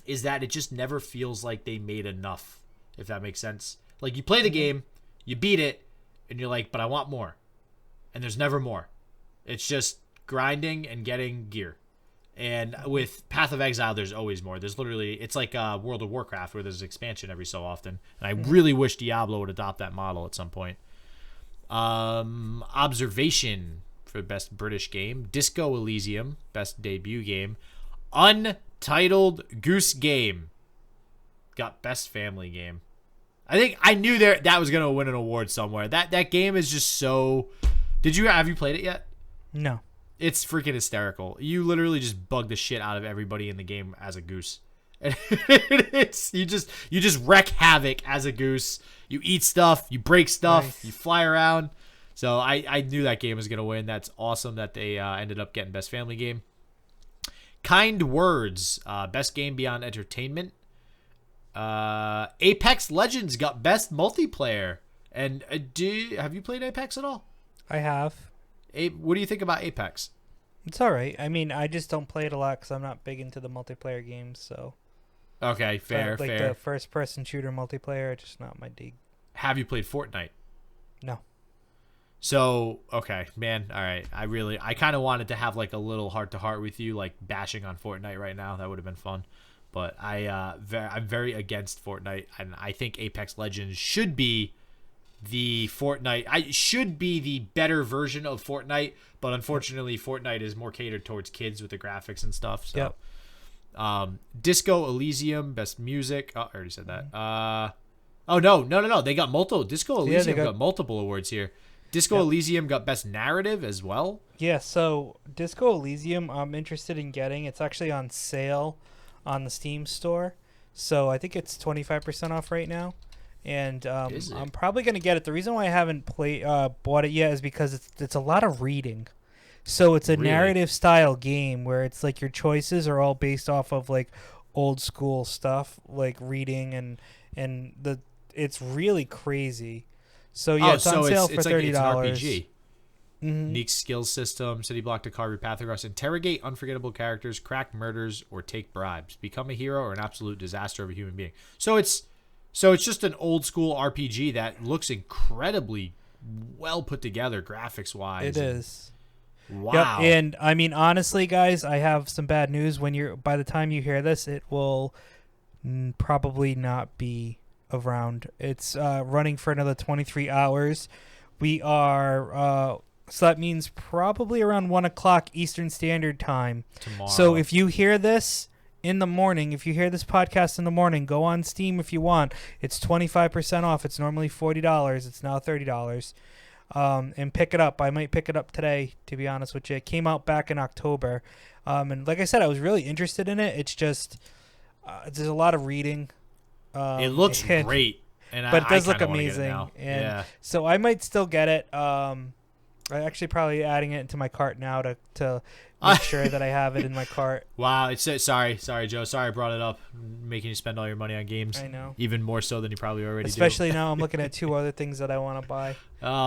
[SPEAKER 2] is that it just never feels like they made enough, if that makes sense. Like you play the game, you beat it, and you're like, but I want more. And there's never more. It's just grinding and getting gear. And with Path of Exile, there's always more. There's literally, it's like World of Warcraft where there's expansion every so often. And I really wish Diablo would adopt that model at some point. Observation for best British game. Disco Elysium, best debut game. Untitled Goose Game got best family game. I think I knew that was gonna win an award somewhere. That game is just so. Have you played it yet?
[SPEAKER 1] No.
[SPEAKER 2] It's freaking hysterical. You literally just bug the shit out of everybody in the game as a goose. And you just wreak havoc as a goose. You eat stuff, you break stuff, nice. You fly around. So I knew that game was gonna win. That's awesome that they ended up getting best family game. Kind Words, best game beyond entertainment. Apex Legends got best multiplayer. And have you played Apex at all?
[SPEAKER 1] I have.
[SPEAKER 2] What do you think about Apex?
[SPEAKER 1] It's all right. I mean, I just don't play it a lot because I'm not big into the multiplayer games. So.
[SPEAKER 2] Okay, fair.
[SPEAKER 1] The first-person shooter multiplayer, just not my dig.
[SPEAKER 2] Have you played Fortnite?
[SPEAKER 1] No.
[SPEAKER 2] So, okay, man. All right. I kind of wanted to have like a little heart to heart with you, like bashing on Fortnite right now. That would have been fun. But I'm very against Fortnite, and I think Apex Legends should be the Fortnite. I should be the better version of Fortnite, but unfortunately, Fortnite is more catered towards kids with the graphics and stuff. So, Disco Elysium, best music. Oh, I already said that. Oh no. They got multiple. Disco Elysium got multiple awards here. Disco Elysium got best narrative as well.
[SPEAKER 1] Yeah, so Disco Elysium I'm interested in getting. It's actually on sale on the Steam store. So I think it's 25% off right now. And I'm probably going to get it. The reason why I haven't bought it yet is because it's a lot of reading. So it's a narrative style game where it's like your choices are all based off of like old school stuff, like reading and it's really crazy. So yeah, it's on sale for $30.
[SPEAKER 2] Like it's an RPG. Unique skill system, city block to carve your path across, interrogate unforgettable characters, crack murders, or take bribes. Become a hero or an absolute disaster of a human being. So it's just an old school RPG that looks incredibly well put together graphics wise.
[SPEAKER 1] It is.
[SPEAKER 2] Wow.
[SPEAKER 1] Yep. And I mean, honestly, guys, I have some bad news. By the time you hear this, it will probably not be around. It's running for another 23 hours. We are so that means probably around 1 o'clock Eastern Standard Time
[SPEAKER 2] tomorrow.
[SPEAKER 1] So if you hear this in the morning, if you hear this podcast in the morning, go on Steam if you want. It's 25% off. It's normally $40. It's now $30. And pick it up. I might pick it up today, to be honest with you. It came out back in October. And like I said, I was really interested in it. It's just there's a lot of reading.
[SPEAKER 2] It looks great,
[SPEAKER 1] but it does look amazing.
[SPEAKER 2] And
[SPEAKER 1] so I might still get it. I'm actually probably adding it into my cart now to make sure that I have it in my cart.
[SPEAKER 2] Wow, sorry, Joe. Sorry I brought it up, making you spend all your money on games.
[SPEAKER 1] I know,
[SPEAKER 2] even more so than you probably already
[SPEAKER 1] Especially
[SPEAKER 2] do.
[SPEAKER 1] now, I'm looking at 2 other things that I want to buy.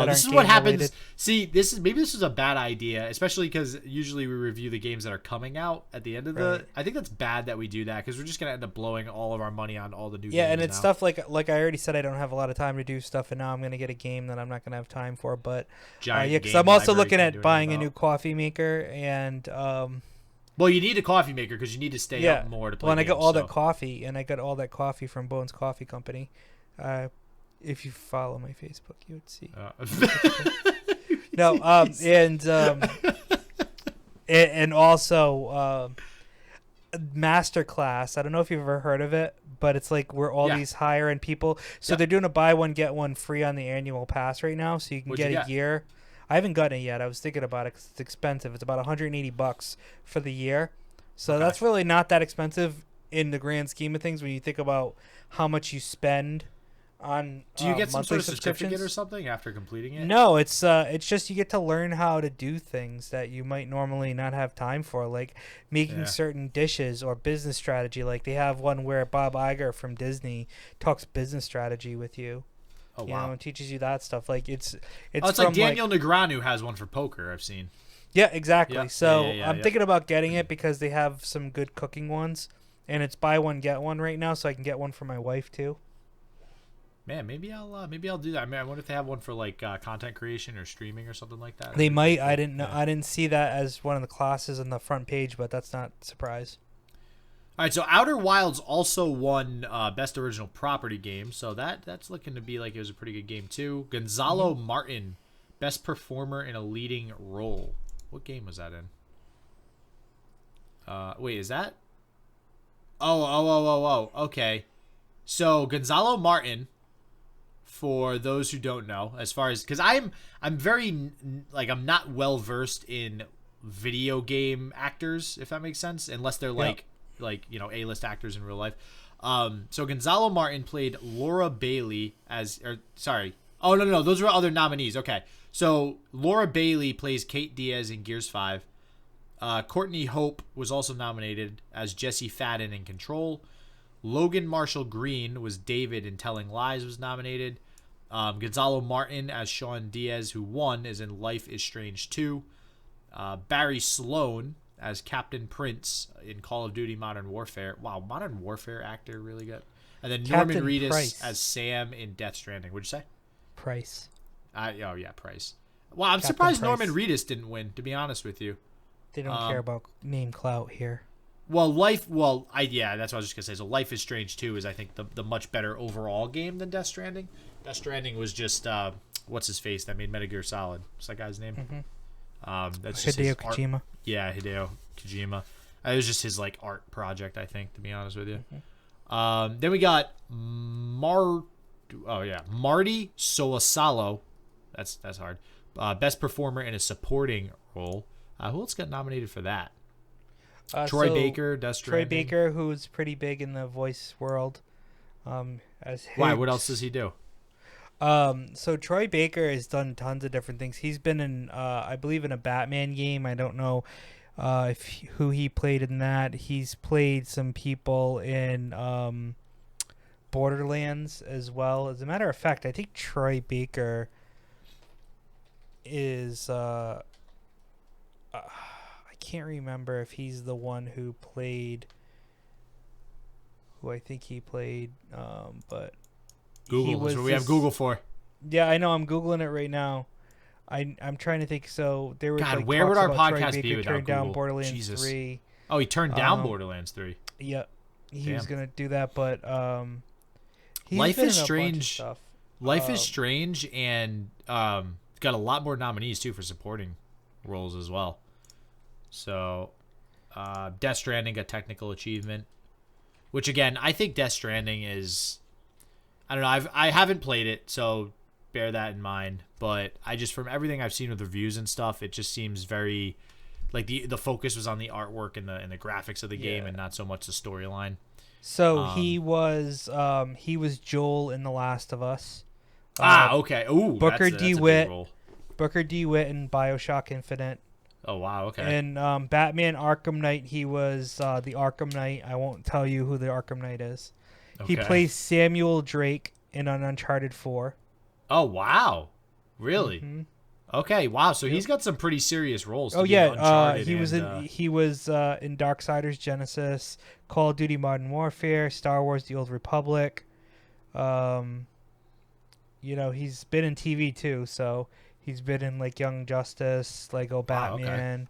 [SPEAKER 2] This is what happens. Related. See, maybe this is a bad idea, especially because usually we review the games that are coming out at the end of the. I think that's bad that we do that because we're just gonna end up blowing all of our money on all the new.
[SPEAKER 1] Yeah,
[SPEAKER 2] games
[SPEAKER 1] and it's
[SPEAKER 2] now.
[SPEAKER 1] stuff like I already said, I don't have a lot of time to do stuff, and now I'm gonna get a game that I'm not gonna have time for. But because I'm also looking at buying a new coffee maker and.
[SPEAKER 2] Well, you need a coffee maker because you need to stay up more to play.
[SPEAKER 1] Well, and
[SPEAKER 2] games,
[SPEAKER 1] I got all that coffee, and I got all that coffee from Bones Coffee Company. If you follow my Facebook, you would see. No, and also Masterclass. I don't know if you've ever heard of it, but it's like where all these higher end people. So they're doing a buy one get one free on the annual pass right now, so you can get a year. I haven't gotten it yet. I was thinking about it because it's expensive. It's about $180 for the year, so that's really not that expensive in the grand scheme of things when you think about how much you spend.
[SPEAKER 2] Do you get some sort of certificate or something after completing it?
[SPEAKER 1] No, it's just you get to learn how to do things that you might normally not have time for, like making certain dishes or business strategy. Like they have one where Bob Iger from Disney talks business strategy with you.
[SPEAKER 2] Oh,
[SPEAKER 1] wow. And teaches you that stuff. Like it's
[SPEAKER 2] like Daniel Negreanu has one for poker. I've seen.
[SPEAKER 1] Yeah, exactly. Yeah. So I'm thinking about getting it because they have some good cooking ones, and it's buy one get one right now, so I can get one for my wife too.
[SPEAKER 2] Man, maybe I'll do that. I mean, I wonder if they have one for like content creation or streaming or something like that.
[SPEAKER 1] They might. I didn't know. I didn't see that as one of the classes on the front page, but that's not a surprise.
[SPEAKER 2] All right, so Outer Wilds also won Best Original Property Game, so that's looking to be like it was a pretty good game too. Gonzalo Martin, Best Performer in a Leading Role. What game was that in? Wait, is that? Oh. Okay, so Gonzalo Martin. For those who don't know, as far as because I'm very like I'm not well versed in video game actors, if that makes sense, unless they're like A-list actors in real life. So Gonzalo Martin played Laura Bailey no, those were other nominees. Okay, so Laura Bailey plays Kate Diaz in Gears 5. Courtney Hope was also nominated as Jesse Fadden in Control. Logan Marshall Green was David in Telling Lies was nominated. Gonzalo Martin as Sean Diaz, who won, is in Life is Strange 2. Barry Sloan as Captain Prince in Call of Duty Modern Warfare. Wow, Modern Warfare actor, really good. And then
[SPEAKER 1] Captain
[SPEAKER 2] Norman Reedus
[SPEAKER 1] Price.
[SPEAKER 2] as Sam in Death Stranding. What'd you say?
[SPEAKER 1] Price.
[SPEAKER 2] Price. Well, I'm
[SPEAKER 1] Captain
[SPEAKER 2] surprised
[SPEAKER 1] Price.
[SPEAKER 2] Norman Reedus didn't win, to be honest with you.
[SPEAKER 1] They don't care about name clout here.
[SPEAKER 2] Well, that's what I was just gonna say. So Life is Strange 2 is, I think, the much better overall game than Death Stranding. Death Stranding was just what's his face that made Metal Gear Solid? What's that guy's name? That's just
[SPEAKER 1] Hideo Kojima.
[SPEAKER 2] Yeah, Hideo Kojima. It was just his like art project, I think, to be honest with you. Then we got Marty Soasalo. That's hard. Best performer in a supporting role. Who else got nominated for that? Troy Baker, Death Stranding.
[SPEAKER 1] Troy Baker, who's pretty big in the voice world. As Higgs.
[SPEAKER 2] Why? What else does he do?
[SPEAKER 1] So Troy Baker has done tons of different things. He's been in, I believe, in a Batman game. I don't know who he played in that. He's played some people in Borderlands as well. As a matter of fact, I think Troy Baker is I can't remember if he's the one who I think he played, but
[SPEAKER 2] Google. That's what we have Google for.
[SPEAKER 1] Yeah, I know. I'm Googling it right now. I'm trying to think. So there was
[SPEAKER 2] God, where would our podcast be without
[SPEAKER 1] turned
[SPEAKER 2] Google?
[SPEAKER 1] down Borderlands
[SPEAKER 2] Jesus.
[SPEAKER 1] 3.
[SPEAKER 2] Oh, he turned down Borderlands 3.
[SPEAKER 1] Yeah, he was gonna do that, but he's
[SPEAKER 2] Life
[SPEAKER 1] been
[SPEAKER 2] is
[SPEAKER 1] in a bunch of
[SPEAKER 2] Strange.
[SPEAKER 1] stuff.
[SPEAKER 2] Life is Strange, and got a lot more nominees too for supporting roles as well. So, Death Stranding got technical achievement, which again I think Death Stranding is. I don't know. I haven't played it, so bear that in mind. But I just, from everything I've seen with reviews and stuff, it just seems very like the focus was on the artwork and the graphics of the game, and not so much the storyline.
[SPEAKER 1] So he was Joel in The Last of Us.
[SPEAKER 2] Okay. Ooh,
[SPEAKER 1] Booker
[SPEAKER 2] that's
[SPEAKER 1] D.
[SPEAKER 2] a big
[SPEAKER 1] Witt.
[SPEAKER 2] role.
[SPEAKER 1] Booker D. Witt in BioShock Infinite.
[SPEAKER 2] Oh wow. Okay.
[SPEAKER 1] And Batman Arkham Knight, he was the Arkham Knight. I won't tell you who the Arkham Knight is. He plays Samuel Drake in an Uncharted 4.
[SPEAKER 2] Oh wow, really? Mm-hmm. Okay, wow. So he's got some pretty serious roles.
[SPEAKER 1] Oh yeah, he was in Darksiders Genesis, Call of Duty Modern Warfare, Star Wars: The Old Republic. He's been in TV too, so he's been in like Young Justice, Lego Batman,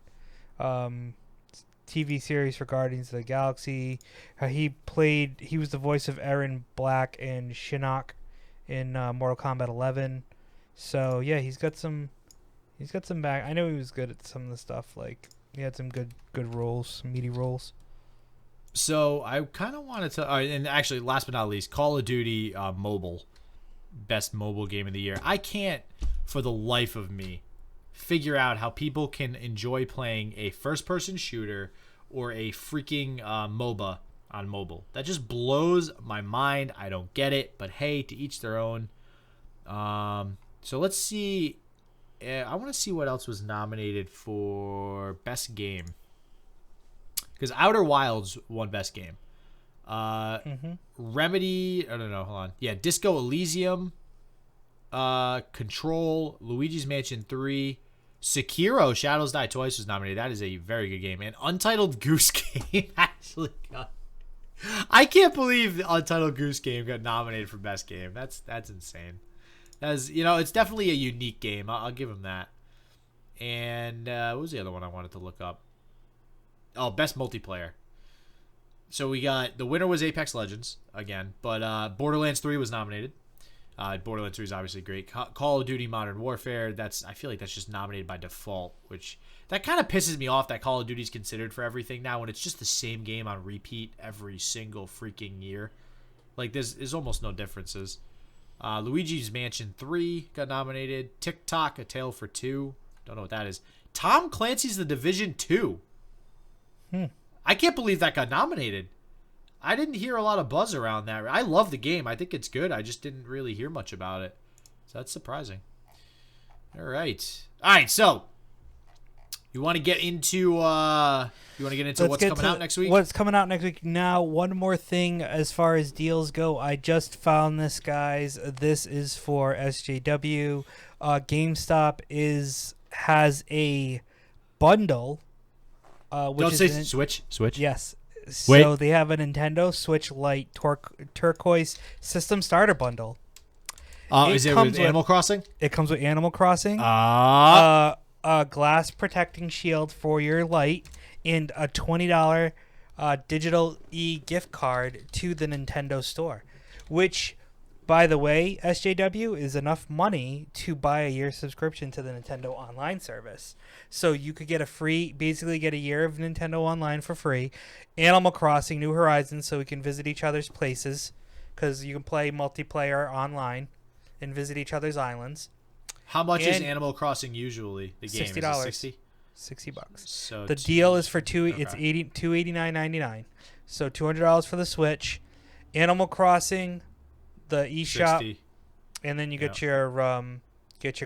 [SPEAKER 1] TV series for Guardians of the Galaxy. He was the voice of Aaron Black and Shinnok in Mortal Kombat 11. So yeah, he's got some back. I know he was good at some of the stuff. Like he had some good roles, some meaty roles.
[SPEAKER 2] So I kind of wanted to, and actually, last but not least, Call of Duty Mobile, best mobile game of the year. I can't, for the life of me, figure out how people can enjoy playing a first-person shooter or a freaking MOBA on mobile. That just blows my mind. I don't get it, but hey, to each their own. So let's see. I want to see what else was nominated for best game. Because Outer Wilds won best game. Remedy, I don't know, hold on. Yeah, Disco Elysium, Control, Luigi's Mansion 3, Sekiro, Shadows Die Twice was nominated. That is a very good game. And Untitled Goose Game actually got... I can't believe the Untitled Goose Game got nominated for best game. That's insane. It's definitely a unique game. I'll give him that. And what was the other one I wanted to look up? Oh, best multiplayer. So we got, the winner was Apex Legends again, but Borderlands 3 was nominated. Borderlands 3 is obviously great. Call of Duty Modern Warfare, I feel like that's just nominated by default, which that kind of pisses me off that Call of Duty is considered for everything now when it's just the same game on repeat every single freaking year. Like there's almost no differences. Luigi's Mansion 3 got nominated. TikTok, A Tale for Two. Don't know what that is. Tom Clancy's The Division 2. I can't believe that got nominated. I didn't hear a lot of buzz around that. I love the game. I think it's good. I just didn't really hear much about it. So that's surprising. All right. So you want to get into what's coming out next week?
[SPEAKER 1] What's coming out next week. Now, one more thing as far as deals go. I just found this, guys. This is for SJW. GameStop has a bundle.
[SPEAKER 2] Don't say Switch.
[SPEAKER 1] Yes.
[SPEAKER 2] Wait.
[SPEAKER 1] So they have a Nintendo Switch Lite turquoise system starter bundle.
[SPEAKER 2] Is it with Animal Crossing?
[SPEAKER 1] It comes with Animal Crossing, a glass protecting shield for your light, and a $20 digital gift card to the Nintendo store, which, by the way, SJW is enough money to buy a year subscription to the Nintendo Online service. So you could get basically get a year of Nintendo Online for free, Animal Crossing New Horizons, so we can visit each other's places, because you can play multiplayer online and visit each other's islands.
[SPEAKER 2] How much is Animal Crossing usually? The game
[SPEAKER 1] $60.
[SPEAKER 2] Is it
[SPEAKER 1] $60.
[SPEAKER 2] So
[SPEAKER 1] the deal is for
[SPEAKER 2] okay.
[SPEAKER 1] It's $289.99. So $200 for the Switch, Animal Crossing, the eShop,
[SPEAKER 2] 60.
[SPEAKER 1] and then you get your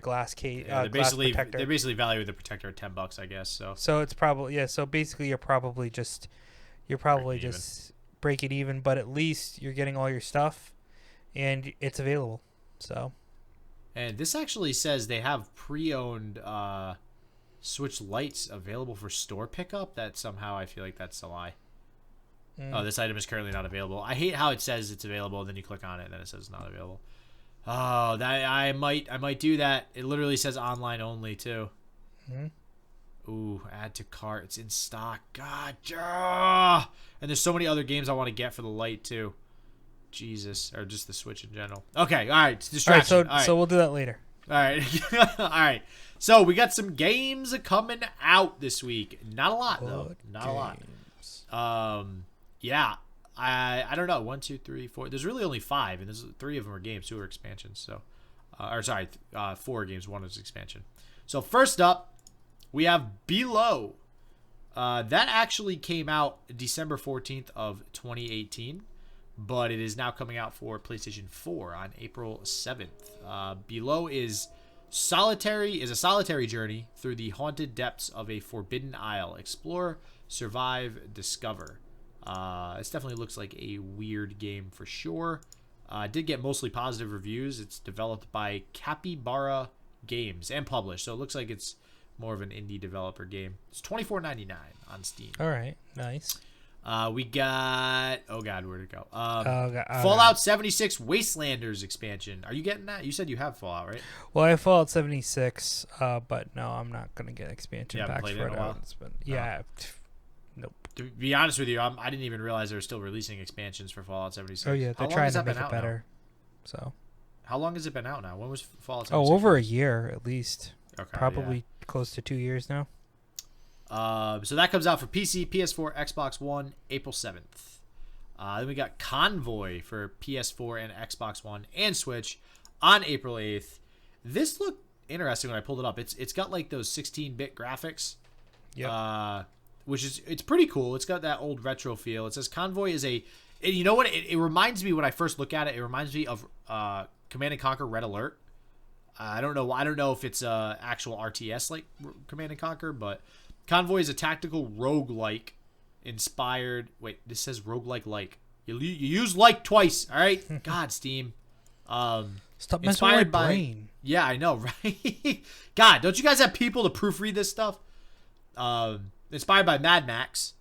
[SPEAKER 1] glass case.
[SPEAKER 2] They're
[SPEAKER 1] glass
[SPEAKER 2] basically
[SPEAKER 1] protector.
[SPEAKER 2] they're basically valuing the protector at $10, I guess.
[SPEAKER 1] So it's probably So basically, you're probably just break it even, but at least you're getting all your stuff, and it's available. So.
[SPEAKER 2] And this actually says they have pre-owned Switch Lights available for store pickup. That somehow I feel like that's a lie. Oh, this item is currently not available. I hate how it says it's available, and then you click on it, and then it says it's not available. Oh, that I might do that. It literally says online only too. Ooh, add to cart. It's in stock. God, and there's so many other games I want to get for the Lite too. Jesus, or just the Switch in general. Okay, all right, distraction.
[SPEAKER 1] All right, so we'll do that later.
[SPEAKER 2] All right, all right. So we got some games coming out this week. Not a lot though. Not a lot. Yeah. I don't know. 1, 2, 3, 4. There's really only 5, and there's 3 of them are games. 2 are expansions. So, 4 games. 1 is expansion. So first up, we have Below. That actually came out December 14th of 2018, but it is now coming out for PlayStation 4 on April 7th. Below is a solitary journey through the haunted depths of a forbidden isle. Explore, survive, discover. This definitely looks like a weird game for sure. Did get mostly positive reviews. It's developed by Capybara Games and published, so it looks like it's more of an indie developer game. It's $24.99 on Steam.
[SPEAKER 1] All right, nice.
[SPEAKER 2] We got where'd it go?
[SPEAKER 1] Fallout
[SPEAKER 2] Fallout 76 Wastelanders expansion. Are you getting that? You said you have Fallout, right?
[SPEAKER 1] Well, I have Fallout 76, but no, I'm not gonna get expansion packs
[SPEAKER 2] played
[SPEAKER 1] for
[SPEAKER 2] it in a while?
[SPEAKER 1] Yeah. Nope.
[SPEAKER 2] To be honest with you, I didn't even realize they were still releasing expansions for Fallout 76.
[SPEAKER 1] Oh yeah, they're trying to make it better. So.
[SPEAKER 2] How long has it been out now? When was Fallout 76?
[SPEAKER 1] Oh, over a year at least.
[SPEAKER 2] Okay,
[SPEAKER 1] probably close to 2 years now.
[SPEAKER 2] So that comes out for PC, PS4, Xbox One, April 7th. Then we got Convoy for PS4 and Xbox One and Switch on April 8th. This looked interesting when I pulled it up. It's got like those 16-bit graphics.
[SPEAKER 1] Yeah.
[SPEAKER 2] Which is it's pretty cool. It's got that old retro feel. It says Convoy is and you know what? It reminds me when I first look at it. It reminds me of Command and Conquer Red Alert. I don't know if it's actual RTS like Command and Conquer, but Convoy is a tactical roguelike inspired. Wait, this says roguelike. You use like twice. All right, God, Steam.
[SPEAKER 1] Stop messing with my brain.
[SPEAKER 2] Yeah, I know, right? God, don't you guys have people to proofread this stuff? Inspired by Mad Max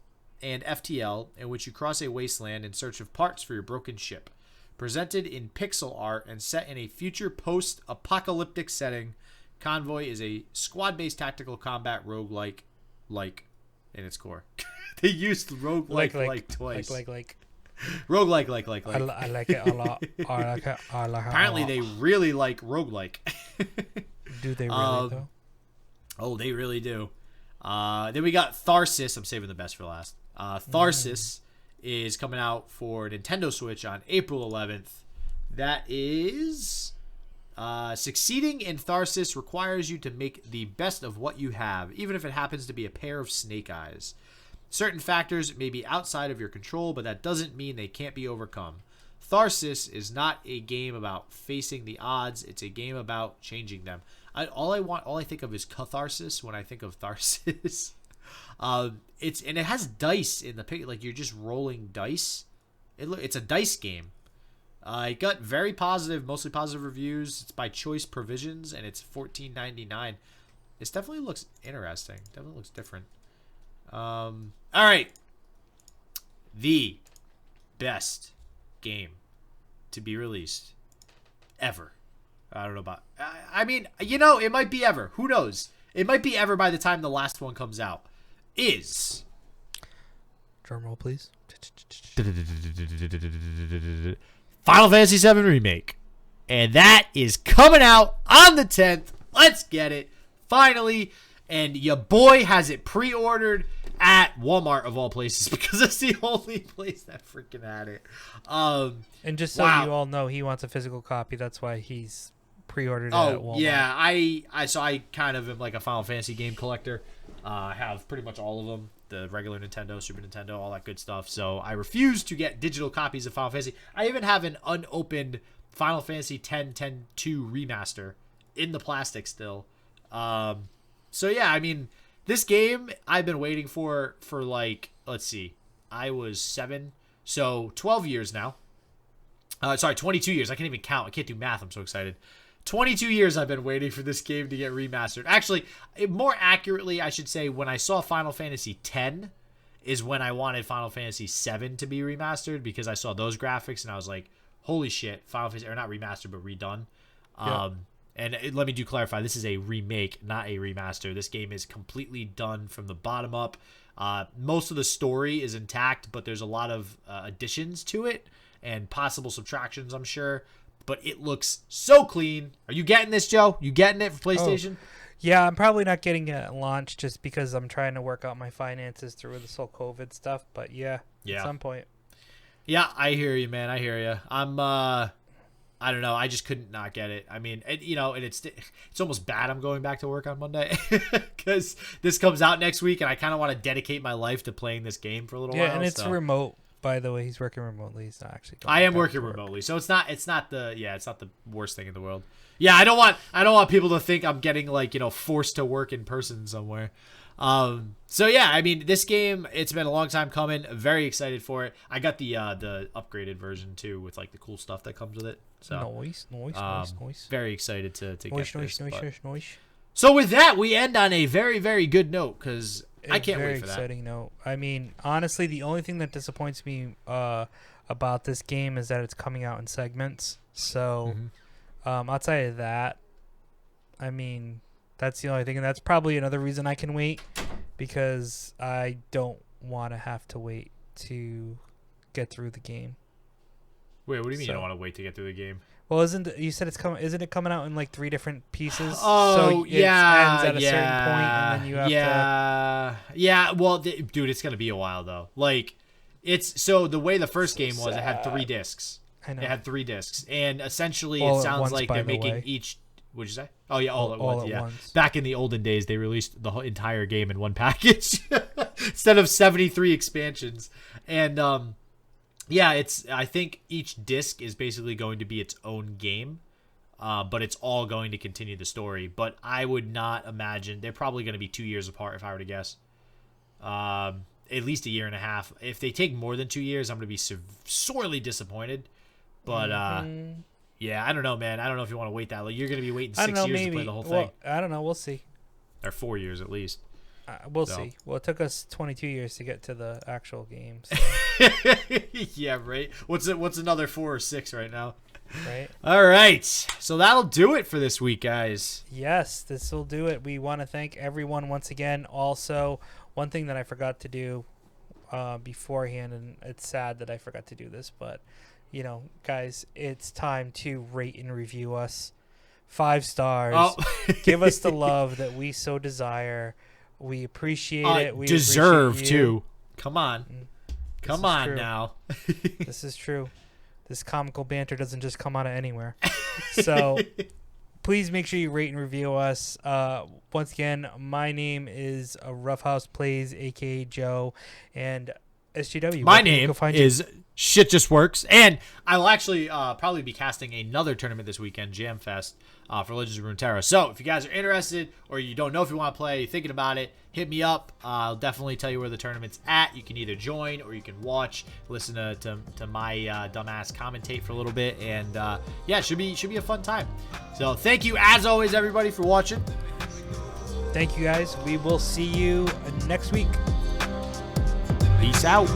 [SPEAKER 2] and FTL, in which you cross a wasteland in search of parts for your broken ship. Presented in pixel art and set in a future post-apocalyptic setting, Convoy is a squad-based tactical combat roguelike in its core. They used roguelike twice. Roguelike.
[SPEAKER 1] I like it a lot.
[SPEAKER 2] Apparently, they really like roguelike.
[SPEAKER 1] Do they really, though?
[SPEAKER 2] Oh, they really do. Then we got Tharsis. I'm saving the best for last. Tharsis is coming out for Nintendo Switch on April 11th. That is... succeeding in Tharsis requires you to make the best of what you have, even if it happens to be a pair of snake eyes. Certain factors may be outside of your control, but that doesn't mean they can't be overcome. Tharsis is not a game about facing the odds. It's a game about changing them. All I think of is catharsis when I think of Tharsis. It has dice in the pic, like you're just rolling dice. It's a dice game. It got very positive, mostly positive reviews. It's by Choice Provisions, and it's $14.99. This definitely looks interesting. Definitely looks different. All right. The best game to be released ever I don't know about. I mean, it might be ever. Who knows? It might be ever by the time the last one comes out. Is
[SPEAKER 1] drum roll, please.
[SPEAKER 2] Final Fantasy VII Remake, and that is coming out on the 10th. Let's get it finally, and your boy has it pre-ordered at Walmart of all places because it's the only place that freaking had it.
[SPEAKER 1] And just so you all know, he wants a physical copy. That's why he's pre-ordered it at Walmart.
[SPEAKER 2] Yeah, I kind of am like a Final Fantasy game collector. I have pretty much all of them, the regular Nintendo, Super Nintendo, all that good stuff. So I refuse to get digital copies of Final Fantasy. I even have an unopened Final Fantasy X-10-2 remaster in the plastic still. So yeah, I mean, this game I've been waiting for like, let's see, I was 7, so 12 years now. 22 years. I can't even count. I can't do math. I'm so excited. 22 years I've been waiting for this game to get remastered. Actually, more accurately, I should say when I saw Final Fantasy X is when I wanted Final Fantasy VII to be remastered because I saw those graphics and I was like, holy shit, Final Fantasy, or not remastered, but redone. Yeah. And let me clarify, this is a remake, not a remaster. This game is completely done from the bottom up. Most of the story is intact, but there's a lot of additions to it and possible subtractions, I'm sure. But it looks so clean. Are you getting this, Joe? You getting it for PlayStation?
[SPEAKER 1] Oh, yeah, I'm probably not getting it at launch just because I'm trying to work out my finances through this whole COVID stuff. But yeah, at some point.
[SPEAKER 2] Yeah, I hear you, man. I hear you. I don't know. I just couldn't not get it. I mean, it's almost bad I'm going back to work on Monday because this comes out next week, and I kind of want to dedicate my life to playing this game for a little while.
[SPEAKER 1] Yeah, and it's remote. By the way, he's working remotely. He's not actually.
[SPEAKER 2] I am working remotely, so it's not the worst thing in the world. Yeah, I don't want people to think I'm getting forced to work in person somewhere. So yeah, I mean, this game, it's been a long time coming. Very excited for it. I got the upgraded version too with like the cool stuff that comes with it. So
[SPEAKER 1] nice.
[SPEAKER 2] Very excited to get this.
[SPEAKER 1] Nice.
[SPEAKER 2] So with that, we end on a very, very good note because I can't wait for that.
[SPEAKER 1] Very exciting note. I mean, honestly, the only thing that disappoints me about this game is that it's coming out in segments. So outside of that, I mean, that's the only thing, and that's probably another reason I can wait because I don't want to have to wait to get through the game.
[SPEAKER 2] Wait, what do you mean you don't want to wait to get through the game?
[SPEAKER 1] Well, isn't it coming out in like 3 different pieces?
[SPEAKER 2] Oh,
[SPEAKER 1] so it ends at a certain point, and then you have to.
[SPEAKER 2] Yeah. Well, dude, it's gonna be a while though. Like, the way the first game was, it had 3 discs.
[SPEAKER 1] I know.
[SPEAKER 2] It had 3 discs, and essentially
[SPEAKER 1] All
[SPEAKER 2] it sounds like they're making
[SPEAKER 1] way.
[SPEAKER 2] each. What'd you say? Oh yeah, all at once. Yeah.
[SPEAKER 1] Once.
[SPEAKER 2] Back in the olden days, they released the whole entire game in one package instead of 73 expansions, and yeah, I think each disc is basically going to be its own game, but it's all going to continue the story. But I would not imagine they're probably going to be 2 years apart if I were to guess. At least a year and a half. If they take more than 2 years, I'm going to be sorely disappointed. But yeah, I don't know, man. I don't know if you want to wait that long. You're going to be waiting 6 years to play the whole thing.
[SPEAKER 1] Well, I don't know. We'll see.
[SPEAKER 2] Or 4 years at least.
[SPEAKER 1] We'll see. Well, it took us 22 years to get to the actual game. So.
[SPEAKER 2] Yeah, right. What's another 4 or 6 right now?
[SPEAKER 1] Right.
[SPEAKER 2] All right. So that'll do it for this week, guys.
[SPEAKER 1] Yes, this will do it. We want to thank everyone once again. Also, one thing that I forgot to do beforehand, and it's sad that I forgot to do this, but guys, it's time to rate and review us. 5 stars.
[SPEAKER 2] Oh.
[SPEAKER 1] Give us the love that we so desire. We appreciate it. We
[SPEAKER 2] deserve
[SPEAKER 1] appreciate
[SPEAKER 2] too. Come on. Come on now.
[SPEAKER 1] This is true. This comical banter doesn't just come out of anywhere. So please make sure you rate and review us. Once again, my name is Ruffhouse Plays, a.k.a. Joe, and SGW.
[SPEAKER 2] My name is Shit Just Works, and I will actually probably be casting another tournament this weekend, Jam Fest, for Legends of Runeterra. So if you guys are interested, or you don't know if you want to play, you're thinking about it, hit me up. I'll definitely tell you where the tournament's at. You can either join or you can watch, listen to my dumbass commentate for a little bit, and yeah, it should be a fun time. So thank you as always, everybody, for watching.
[SPEAKER 1] Thank you, guys. We will see you next week.
[SPEAKER 2] Peace out.